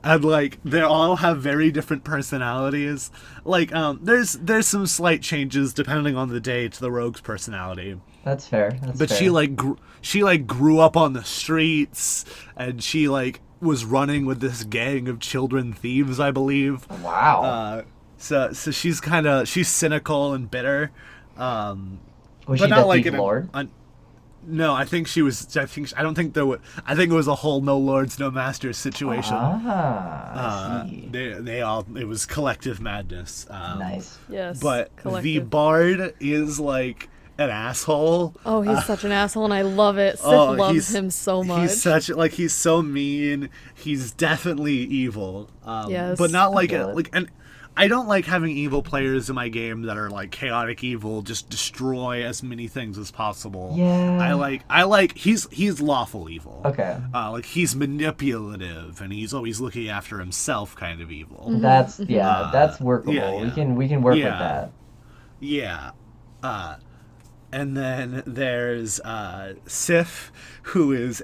And like they all have very different personalities. Like there's some slight changes depending on the day to the rogue's personality. That's fair. That's But fair. she grew up on the streets, and she like was running with this gang of children thieves, I believe. Wow. So she's cynical and bitter. Was but she not the like thief lord? No, I think she was. I think it was a whole no lords, no masters situation. I see. It was collective madness. Nice. Yes. But the collective. bard is like an asshole. Oh, he's such an asshole, and I love it. Sith Oh, loves him so much. He's so mean. He's definitely evil. Yes. But not like feel it. and I don't like having evil players in my game that are like chaotic evil, just destroy as many things as possible. Yeah. I like he's lawful evil. Okay. Like he's manipulative and he's always looking after himself kind of evil. That's that's workable. yeah. We can work with Yeah. that. Yeah. And then there's Sif, who is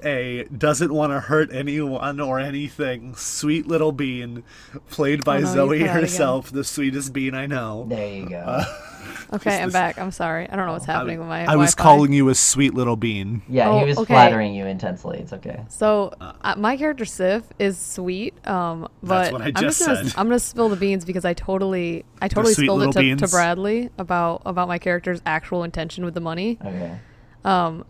doesn't want to hurt anyone or anything. Sweet little bean, played by Oh, no, you Zoe cut out herself, the sweetest bean I know. There you go. Okay, I'm back. I'm sorry. I don't know what's happening with my I was Wi-Fi. calling you a sweet little bean. Yeah, Oh, he was okay. flattering you intensely. It's okay. So my character Sif is sweet, but what I just said. I'm gonna spill the beans because I totally sweet spilled it little to beans? Bradley about my character's actual intention with the money. Okay.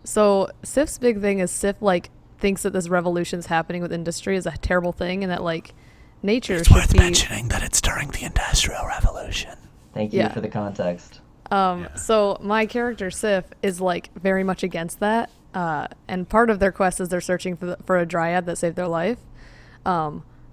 So Sif's big thing is Sif like thinks that this revolution's happening with industry is a terrible thing, and that like nature should be. that it's during the Industrial Revolution. Thank you Yeah. for the context. So my character Sif is like very much against that, and part of their quest is they're searching for a dryad that saved their life.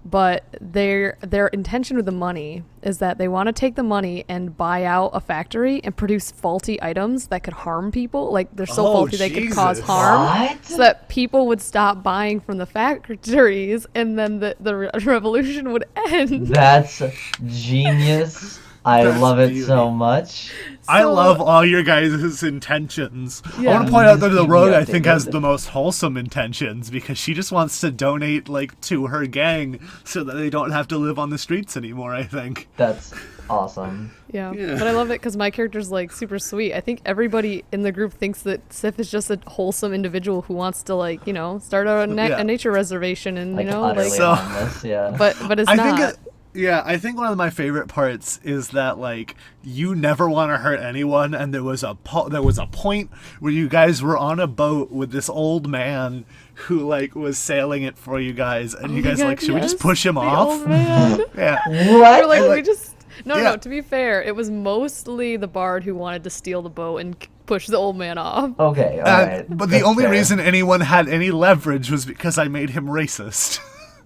But their intention with the money is that they want to take the money and buy out a factory and produce faulty items that could harm people. Like they're so Oh, faulty they could cause Jesus. harm, What? so that people would stop buying from the factories, and then the revolution would end. That's genius. I That's love it beauty. so much. I So- love all your guys' intentions. I Yeah. want to point out that the Keep me rogue, I think, has updated. the most wholesome intentions because she just wants to donate, like, to her gang so that they don't have to live on the streets anymore, I think. That's awesome. Yeah. Yeah. But I love it because my character's like super sweet. I think everybody in the group thinks that Sif is just a wholesome individual who wants to like, start a Yeah. nature reservation and, Like like, utterly So- harmless. Yeah. but it's I not. think I think one of my favorite parts is that like you never want to hurt anyone, and there was a point where you guys were on a boat with this old man who like was sailing it for you guys, and Oh you my guys God, like, should we just yes, push him the off? old man. Yeah. What? We're like, And, we like- just Yeah. no. To be fair, it was mostly the bard who wanted to steal the boat and push the old man off. Okay. All right. But the That's only fair. reason anyone had any leverage was because I made him racist.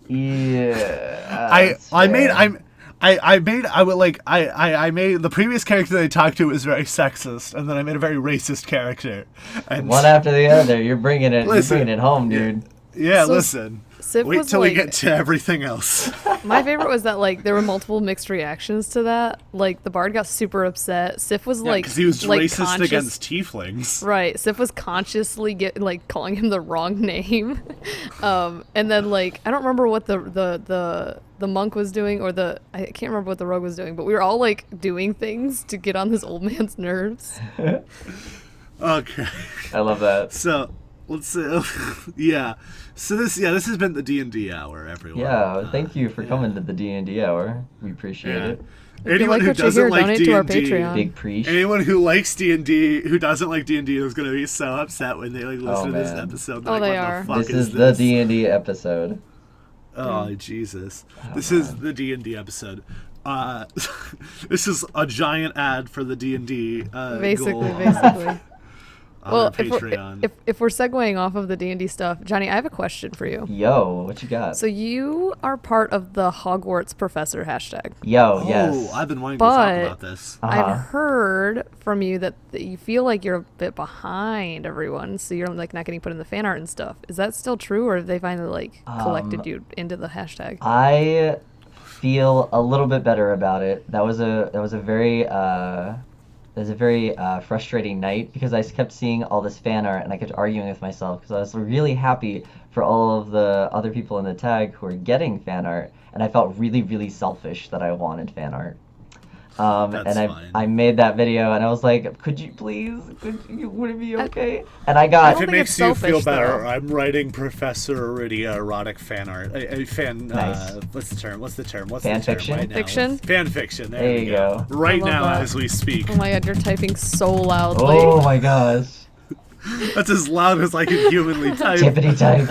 Yeah. I that's made fair. I made the previous character that I talked to was very sexist, and then I made a very racist character. And One after the other. You're bringing it. Listen, you're bringing it home, dude. Yeah, So listen. Sif Wait was till we like, get to everything else. my favorite was that like there were multiple mixed reactions to that. Like the bard got super upset. Sif was like, Because he was like racist against tieflings. Right, Sif was consciously calling him the wrong name, and then like I don't remember what the monk was doing or I can't remember what the rogue was doing, but we were all like doing things to get on this old man's nerves. Okay. I love that. So let's see. Yeah. So this has been the D&D hour, everyone. Yeah, thank you for coming to the D&D hour. We appreciate Yeah. it. If you like what you hear, donate to our Patreon. Big preach. Anyone who likes D&D, who doesn't like D&D, is going to be so upset when they like listen to this man. episode. Oh, Like, they what are. the fuck This is the this? D&D episode. Oh, Jesus. Oh, This man. is the D&D episode. This is a giant ad for the D&D Basically. on Well, our Patreon. if we're segueing off of the D&D stuff, Johnny, I have a question for you. Yo, what you got? So you are part of the Hogwarts Professor hashtag. Yo, Oh, yes. I've been wanting to But- talk about this. Uh-huh. I've heard from you that you feel like you're a bit behind everyone, so you're like not getting put in the fan art and stuff. Is that still true, or have they finally like collected you into the hashtag? I feel a little bit better about it. That was a very frustrating night because I kept seeing all this fan art and I kept arguing with myself because I was really happy for all of the other people in the tag who were getting fan art, and I felt really, really selfish that I wanted fan art. That's and fine. I made that video and I was like, would it be okay? And I I got If don't it think makes it's you selfish, feel better, though. I'm writing Professor Iridia erotic fan art. A fan. Nice. What's the term? Fan fiction? Right now? Fiction? Fan fiction. There, There we you go. go. Right I love now, that. as we speak. Oh my god, you're typing so loudly. oh my gosh, That's as loud as I can humanly type. tippity type.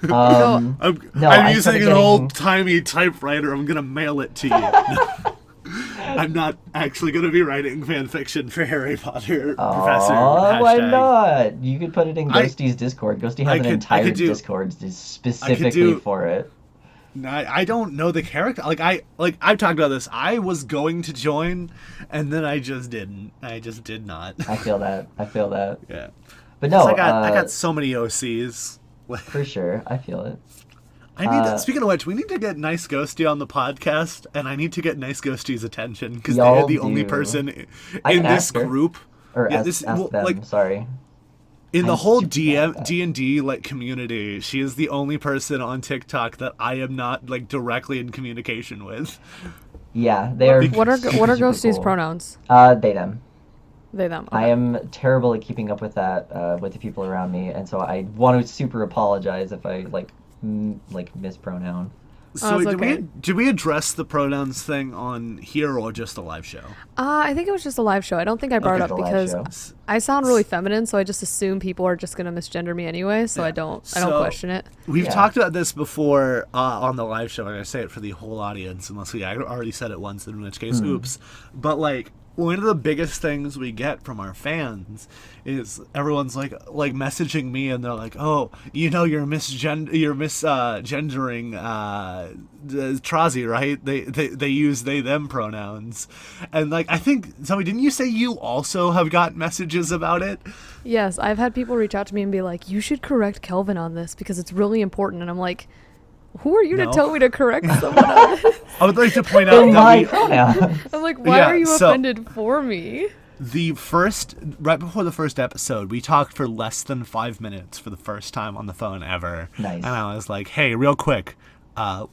I'm, No, I'm I using started an getting- old-timey typewriter. I'm gonna mail it to you. I'm not actually gonna be writing fan fiction for Harry Potter. Professor. Oh, why hashtag. not? You could put it in I- Ghosty's Discord. Ghosty I has an could- I entire could do- Discord specifically for it. I don't know the character. I've talked about this. I was going to join, and then I just didn't. I just did not. I feel that. Yeah. But no, I got so many OCs. for sure. I feel it. I need to, speaking of which, we need to get Nice Ghosty on the podcast, and I need to get Nice Ghosty's attention because they're Y'all the only do. person I in can this ask her. group. Or Yeah, ask them. like Sorry. in the I'm whole super bad at that. D&D like community, she is the only person on TikTok that I am not like directly in communication with. Yeah, they are. What are super Ghosty's cool. pronouns? They them. They them. I Okay. am terrible at keeping up with that with the people around me, and so I want to super apologize if I mispronoun. So it's did okay. we address the pronouns thing on here or just a live show? I think it was just a live show. I don't think I brought Okay. it up The live because show. I sound really feminine, so I just assume people are just gonna misgender me anyway. So Yeah. I don't So- question it. We've Yeah. talked about this before on the live show. I'm going to say it for the whole audience, unless I already said it once, in which case, oops. But, like, one of the biggest things we get from our fans is everyone's like messaging me, and they're like, "Oh, you're misgendering Trazi, right? They use they them pronouns," and like I think Zoe, didn't you say you also have got messages about it? Yes, I've had people reach out to me and be like, "You should correct Kelvin on this because it's really important." And I'm like, "Who are you No. to tell me to correct someone on this?" I would like to point out They're that my we, pronoun. I'm like, "Why Yeah, are you so- offended for me?" right before the first episode, we talked for less than 5 minutes for the first time on the phone ever. Nice. And I was like, "Hey, real quick,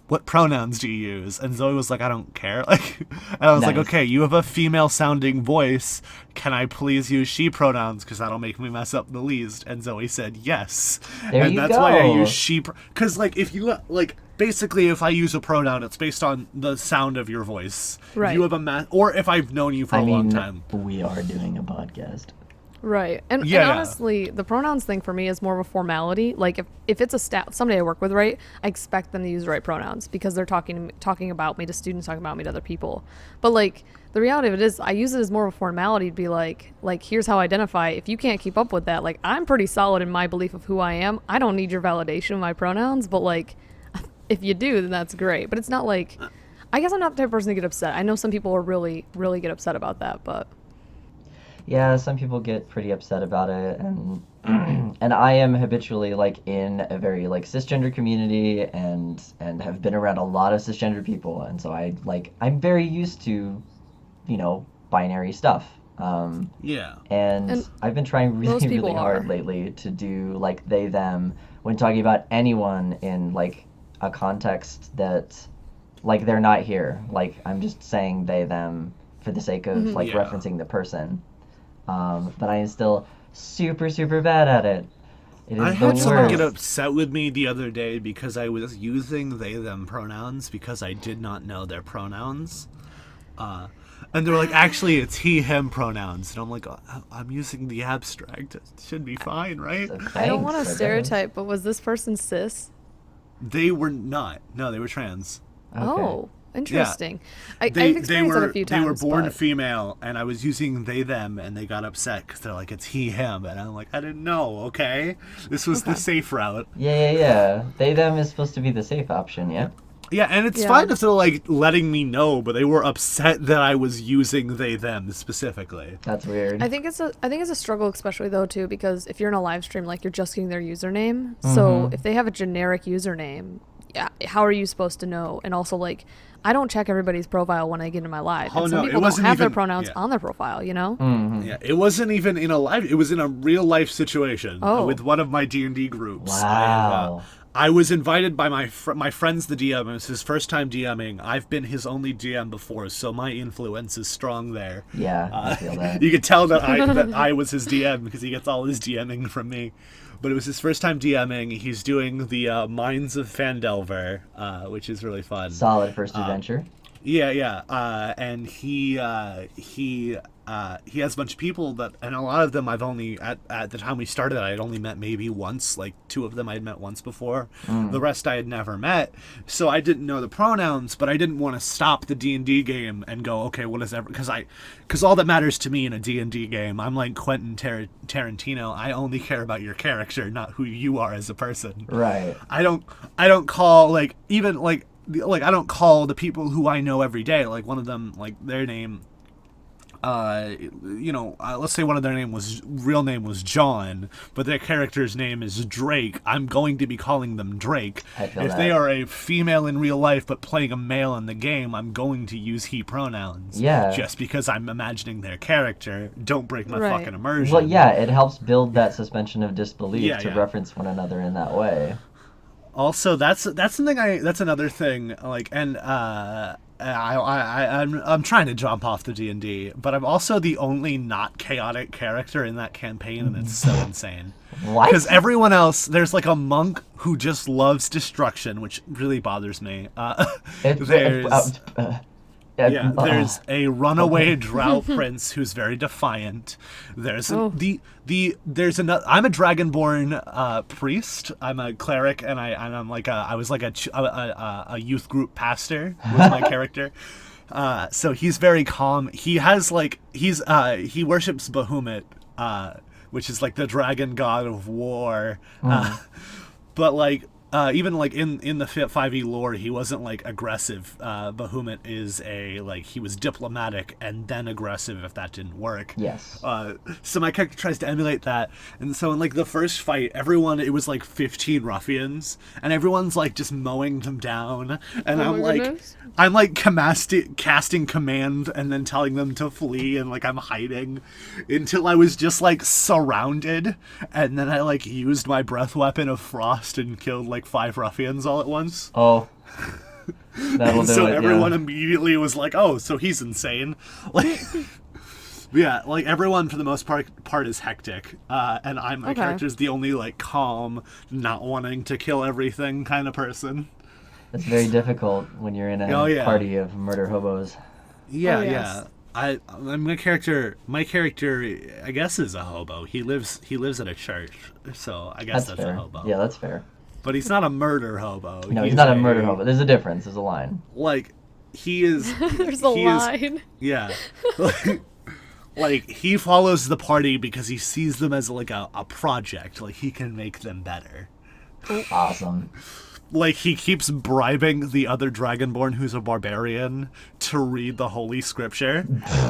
what pronouns do you use?" And Zoe was like, "I don't care." Like, and I was like, Nice. "Okay, you have a female-sounding voice. Can I please use she pronouns? Because that'll make me mess up the least." And Zoe said yes. There and you that's why I go. use she. Because like, if you like. Basically, if I use a pronoun, it's based on the sound of your voice. If Right. you have a or if I've known you for I a long mean, time. we are doing a podcast. Right. And Yeah. honestly, the pronouns thing for me is more of a formality. Like if it's a staff somebody I work with, right, I expect them to use the right pronouns because they're talking about me to students, talking about me to other people. But like the reality of it is I use it as more of a formality to be like here's how I identify. If you can't keep up with that, like I'm pretty solid in my belief of who I am. I don't need your validation of my pronouns, but like if you do, then that's great. But it's not like I guess I'm not the type of person to get upset. I know some people are really, really get upset about that, but Yeah, some people get pretty upset about it, and And I am habitually like in a very like cisgender community and have been around a lot of cisgender people, and so I'm very used to, binary stuff. Yeah. And And I've been trying most really, really people hard are. lately to do like they, them when talking about anyone in like a context that like they're not here. Like I'm just saying they, them for the sake of Mhm. like Yeah. referencing the person. But I am still super, super bad at it. It I is the had someone get worst. upset with me the other day because I was using they them pronouns because I did not know their pronouns. Uh, and they were like, actually, it's he him pronouns. And I'm like, I'm using the abstract. It should be fine, right? So I don't want to thanks, I guess. stereotype, but was this person cis? They were not. No, they were trans. Okay. Oh, Yeah. interesting. I've experienced that a few They were times, born but female, and I was using they them, and they got upset because they're like, it's he him, and I'm like, I didn't know. Okay, this was the okay. safe route. Yeah, yeah, yeah. They, them is supposed to be the safe option, yeah? Yeah, and it's Yeah. fine if they're like letting me know, but they were upset that I was using they them specifically. That's weird. I think it's a struggle, especially though too, because if you're in a live stream, like you're just getting their username. So Mm-hmm. if they have a generic username, yeah, how are you supposed to know? And also, like, I don't check everybody's profile when I get into my live, Oh and some no, it people don't wasn't have their even. pronouns Yeah. on their profile. You know? Mm-hmm. Yeah, it wasn't even in a live. It was in a real life situation Oh. with one of my D&D groups. Wow. I was invited by my friend's the DM. It was his first time DMing. I've been his only DM before, so my influence is strong there. Yeah, I feel that. You could tell that I was his DM because he gets all his DMing from me. But it was his first time DMing. He's doing the Mines of Fandelver, which is really fun. Solid first adventure. Yeah, yeah, and he has a bunch of people that, and a lot of them I've only at the time we started, I'd only met maybe once, like two of them I'd met once before. The rest I had never met, so I didn't know the pronouns, but I didn't want to stop the D&D game and go, okay, what is ever, because all that matters to me in a D&D game, I'm like Quentin Tarantino. I only care about your character, not who you are as a person. Right. I don't call like even like I don't call the people who I know every day, like one of them, like their name, let's say one of their real name was John, but their character's name is Drake. I'm going to be calling them Drake. I feel If that. they are a female in real life but playing a male in the game, I'm going to use he pronouns. Yeah. Just because I'm imagining their character. Don't break my Right. fucking immersion. Well, yeah, it helps build that suspension of disbelief Yeah, to yeah. reference one another in that way. Also, that's another thing. Like, and I'm trying to jump off the D&D, but I'm also the only not chaotic character in that campaign, and it's so insane. What? Because everyone else, there's like a monk who just loves destruction, which really bothers me. There's there's a runaway drow prince who's very defiant. There's Oh. there's another. I'm a dragonborn priest. I'm a cleric, and I'm like I was like a youth group pastor was my character. So he's very calm. He has like he worships Bahamut, which is like the dragon god of war. But like even like in the 5e lore, he wasn't like aggressive. Bahamut is he was diplomatic and then aggressive if that didn't work. Yes. So my character tries to emulate that, and so in like the first fight, it was like 15 ruffians, and everyone's like just mowing them down, and Oh I'm my like, goodness. I'm like casting command and then telling them to flee, and like I'm hiding until I was just like surrounded, and then I like used my breath weapon of frost and killed like 5 ruffians all at once. Oh. That'll And do so it, everyone yeah. immediately was like, "Oh, so he's insane." Like, yeah, like everyone for the most part is hectic, and my Okay. character's the only like calm, not wanting to kill everything kind of person. It's very difficult when you're in a Oh, yeah. party of murder hobos. Yeah, Oh, yes. yeah. I'm my character. My character, I guess, is a hobo. He lives at a church, so I guess That's that's fair. a hobo. Yeah, that's fair. But he's not a murder hobo. No, he's not a murder hobo. There's a difference. There's a line. Like, he is. There's a he is- line. Yeah. Like, he follows the party because he sees them as like a project. Like, he can make them better. Awesome. like he keeps bribing the other Dragonborn who's a barbarian to read the Holy Scripture.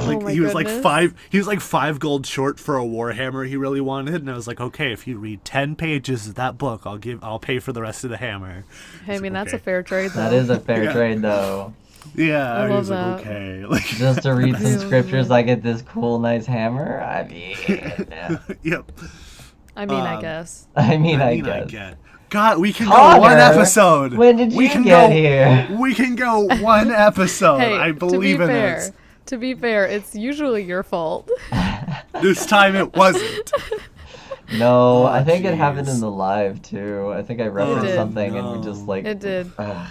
Like my he was like goodness. 5 gold short for a warhammer he really wanted, and I was like, okay, if you read 10 pages of that book, I'll pay for the rest of the hammer. Hey, I mean, that's a okay. fair trade, though. That is a fair Yeah. trade, though. Yeah, I he love was like, that. okay, like Just to read some Yeah. scriptures, I get this cool, nice hammer. I mean, yeah. yep. I mean, I Um, guess. I mean, I I mean, I guess. get. God, we can Connor, go one episode. when did we you can get go, here? We can go one episode. Hey, I believe to be in fair, it. to be fair, it's usually your fault. This time it wasn't. No, Oh, I think it happened jeez. in the live too. I think I referenced did. something and we no. just like. It did. Ugh.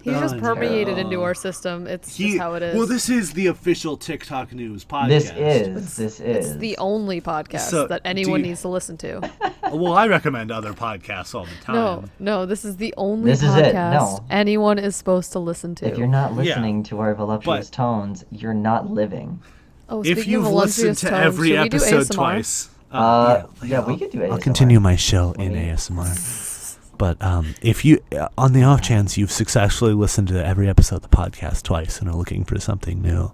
He's just Oh, permeated terrible. into our system. It's just how it is. Well, this is the official TikTok news podcast. This is. It's the only podcast So, that do anyone you- needs to listen to. Well, I recommend other podcasts all the time. No, this is the only This is podcast it, no. anyone is supposed to listen to. If you're not listening to our voluptuous But- tones, you're not living. Oh, If speaking you've of listened voluptuous to tones, every should we do episode ASMR? twice, Yeah, we could do ASMR. I'll continue my show in me- ASMR. But if you, on the off chance you've successfully listened to every episode of the podcast twice and are looking for something new,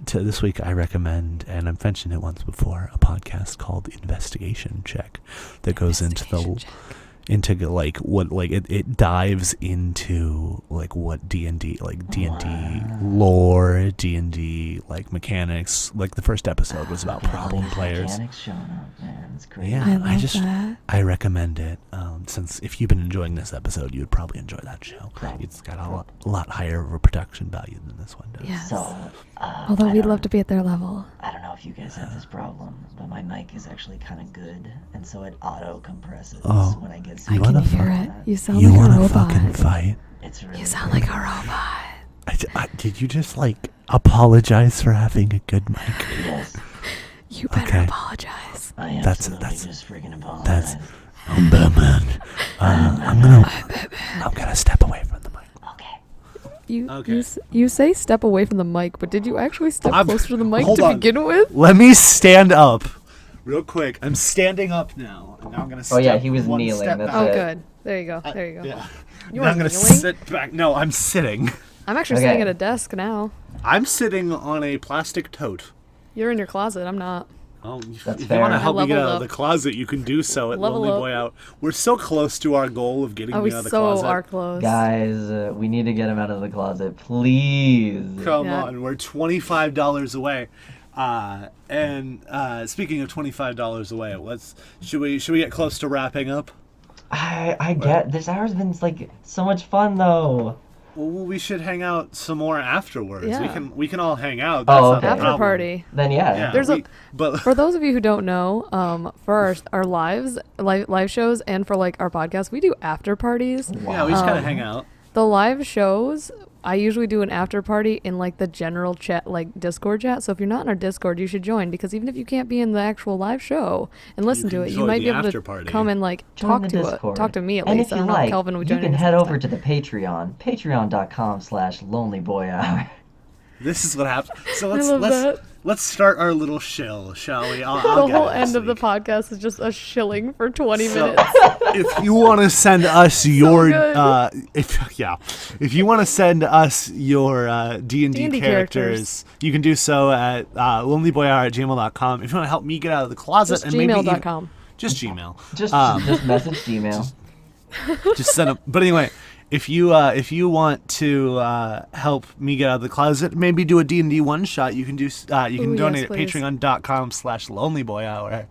to this week I recommend, and I've mentioned it once before, a podcast called Investigation Check that goes into like what like it dives into like what D&D like D&D lore, D&D like mechanics. Like the first episode was about problem players. Mechanics showing up, man. It's great. Yeah, I love that. I recommend it. Since if you've been enjoying this episode, you would probably enjoy that show. It's got a lot higher of a production value than this one does. Yes. So, Although I we'd don't- love to be at their level. I don't know if you guys have this problem, but my mic is actually kind of good, and so it auto compresses Oh. when I get. I You can wanna hear fuck- it. You sound You like a want to robot. fucking fight? It's really. You sound like a robot. Did you just like apologize for having a good mic? Yes, You better Okay. apologize. I That's- absolutely just freaking apologize. That's. I'm Batman. I'm gonna step away from the mic. Okay. You say step away from the mic, but did you actually step I'm- closer to the mic hold to on. begin with? Let me stand up, real quick. I'm standing up now, and now I'm gonna. Oh, yeah, step he was one kneeling, step that's back. Oh, it. good. There you go. There you go. Yeah. You Now are I'm gonna kneeling? sit back. No, I'm sitting. I'm actually Okay. sitting at a desk now. I'm sitting on a plastic tote. You're in your closet. I'm not. Oh, That's if fair. you want to I help me get leveled out of up. the closet, you can do so at Level Lonely up. Boy Out. We're so close to our goal of getting Oh, me we out of the so closet. are close. Guys, we need to get him out of the closet, please. Come Yeah. on, we're $25 away. And speaking of $25 away, should we get close to wrapping up? I get this hour's been like so much fun though. Well, we should hang out some more afterwards. Yeah. We can all hang out. Oh, That's not okay. the After problem. party. Then yeah. Yeah, There's a- but For those of you who don't know, for our live shows and for like our podcast, we do after parties. yeah, we just kind of Um, hang out. The live shows, I usually do an after party in like the general chat, like Discord chat. So if you're not in our Discord, you should join, because even if you can't be in the actual live show and listen can to it, you join might the be able after to party. come and like Join the Discord. talk to me at And least. if I you don't know if like, Kelvin would you join can us head next over time. to the Patreon, patreon.com/lonelyboyhour. This is what happens. So I love that. let's start our little shill, shall we? I'll The get whole it end this of the week. podcast is just a shilling for 20 So, minutes. if you want to send us your good. if you want to send us your D&D D&D characters, you can do so at lonelyboyhour@gmail.com. If you want to help me get out of the closet, Just and maybe even- gmail.com. just Gmail. Just message Gmail. Just send them. But anyway, if you want to help me get out of the closet, maybe do a D&D one shot, you can do you can Ooh, donate yes, at please. patreon.com/lonelyboyhour.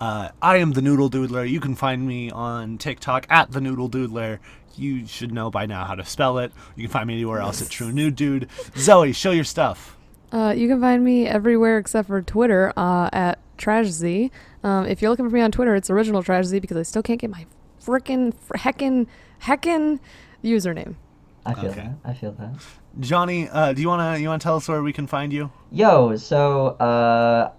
I am the Noodle Doodler. You can find me on TikTok at the Noodle Doodler. You should know by now how to spell it. You can find me anywhere else at True Nude Dude. Zoe, show your stuff. You can find me everywhere except for Twitter at TrashZ. If you're looking for me on Twitter, it's original TrashZ, because I still can't get my heckin' username. I feel Okay. that. I feel that. Johnny, do you wanna tell us where we can find you? Yo, so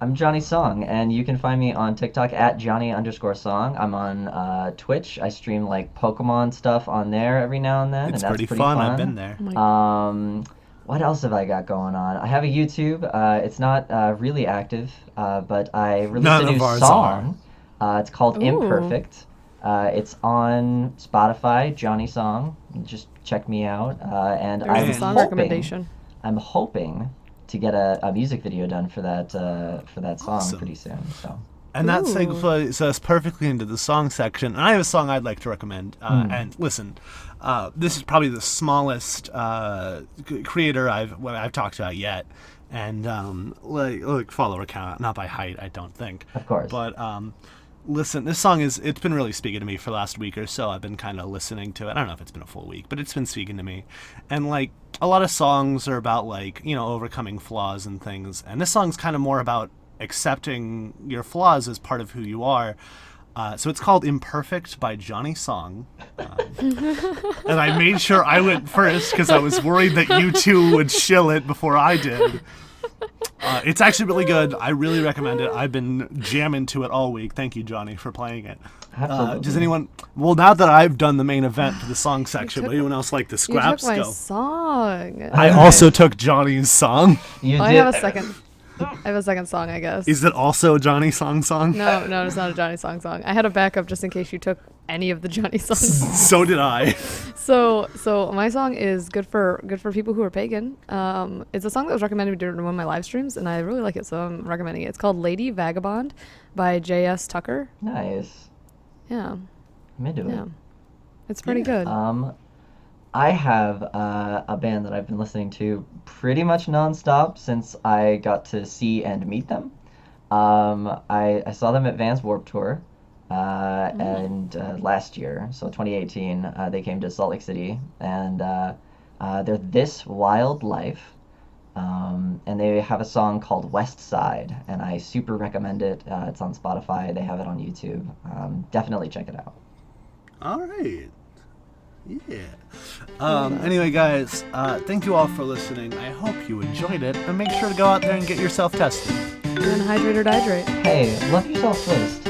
I'm Jonny Song, and you can find me on TikTok at Johnny_Song. I'm on Twitch. I stream like Pokemon stuff on there every now and then, It's and that's pretty fun. I've been there. Oh my God. What else have I got going on? I have a YouTube. It's not really active, but I released None a new of ours song. It's called Ooh. Imperfect. It's on Spotify, Jonny Song. Just check me out. And There's I'm the song hoping, recommendation. I'm hoping to get a music video done for that song Awesome. pretty soon. So. And that Ooh. segues us perfectly into the song section. And I have a song I'd like to recommend. And listen, this is probably the smallest creator I've talked about yet. And like follower count, not by height, I don't think. Of course. But listen, this song it's been really speaking to me for the last week or so. I've been kind of listening to it. I don't know if it's been a full week, but it's been speaking to me. And like a lot of songs are about like, overcoming flaws and things. And this song's kind of more about accepting your flaws as part of who you are. So it's called Imperfect by Jonny Song. And I made sure I went first because I was worried that you two would shill it before I did. It's actually really good. I really recommend it. I've been jamming to it all week. Thank you, Johnny, for playing it. Absolutely. Does anyone... Well, now that I've done the main event for the song section, would anyone else like the You scraps took my go? song. I also took Johnny's song. You I did. have a second. I have a second song, I guess. Is it also a Johnny Song? No, it's not a Jonny Song. I had a backup just in case you took any of the Jonny songs. So did I. So my song is good for people who are pagan. It's a song that was recommended during one of my live streams, and I really like it, so I'm recommending it. It's called "Lady Vagabond" by J.S. Tucker. Nice. Yeah, I'm into yeah, it. it's pretty good. I have a band that I've been listening to pretty much nonstop since I got to see and meet them. I saw them at Vans Warped Tour, and last year, so 2018, they came to Salt Lake City, and they're This Wild Life, and they have a song called West Side, and I super recommend it. It's on Spotify. They have it on YouTube. Definitely check it out. All right. Yeah. Anyway, guys, thank you all for listening. I hope you enjoyed it, and make sure to go out there and get yourself tested. And hydrate or dihydrate. Hey, love yourself first.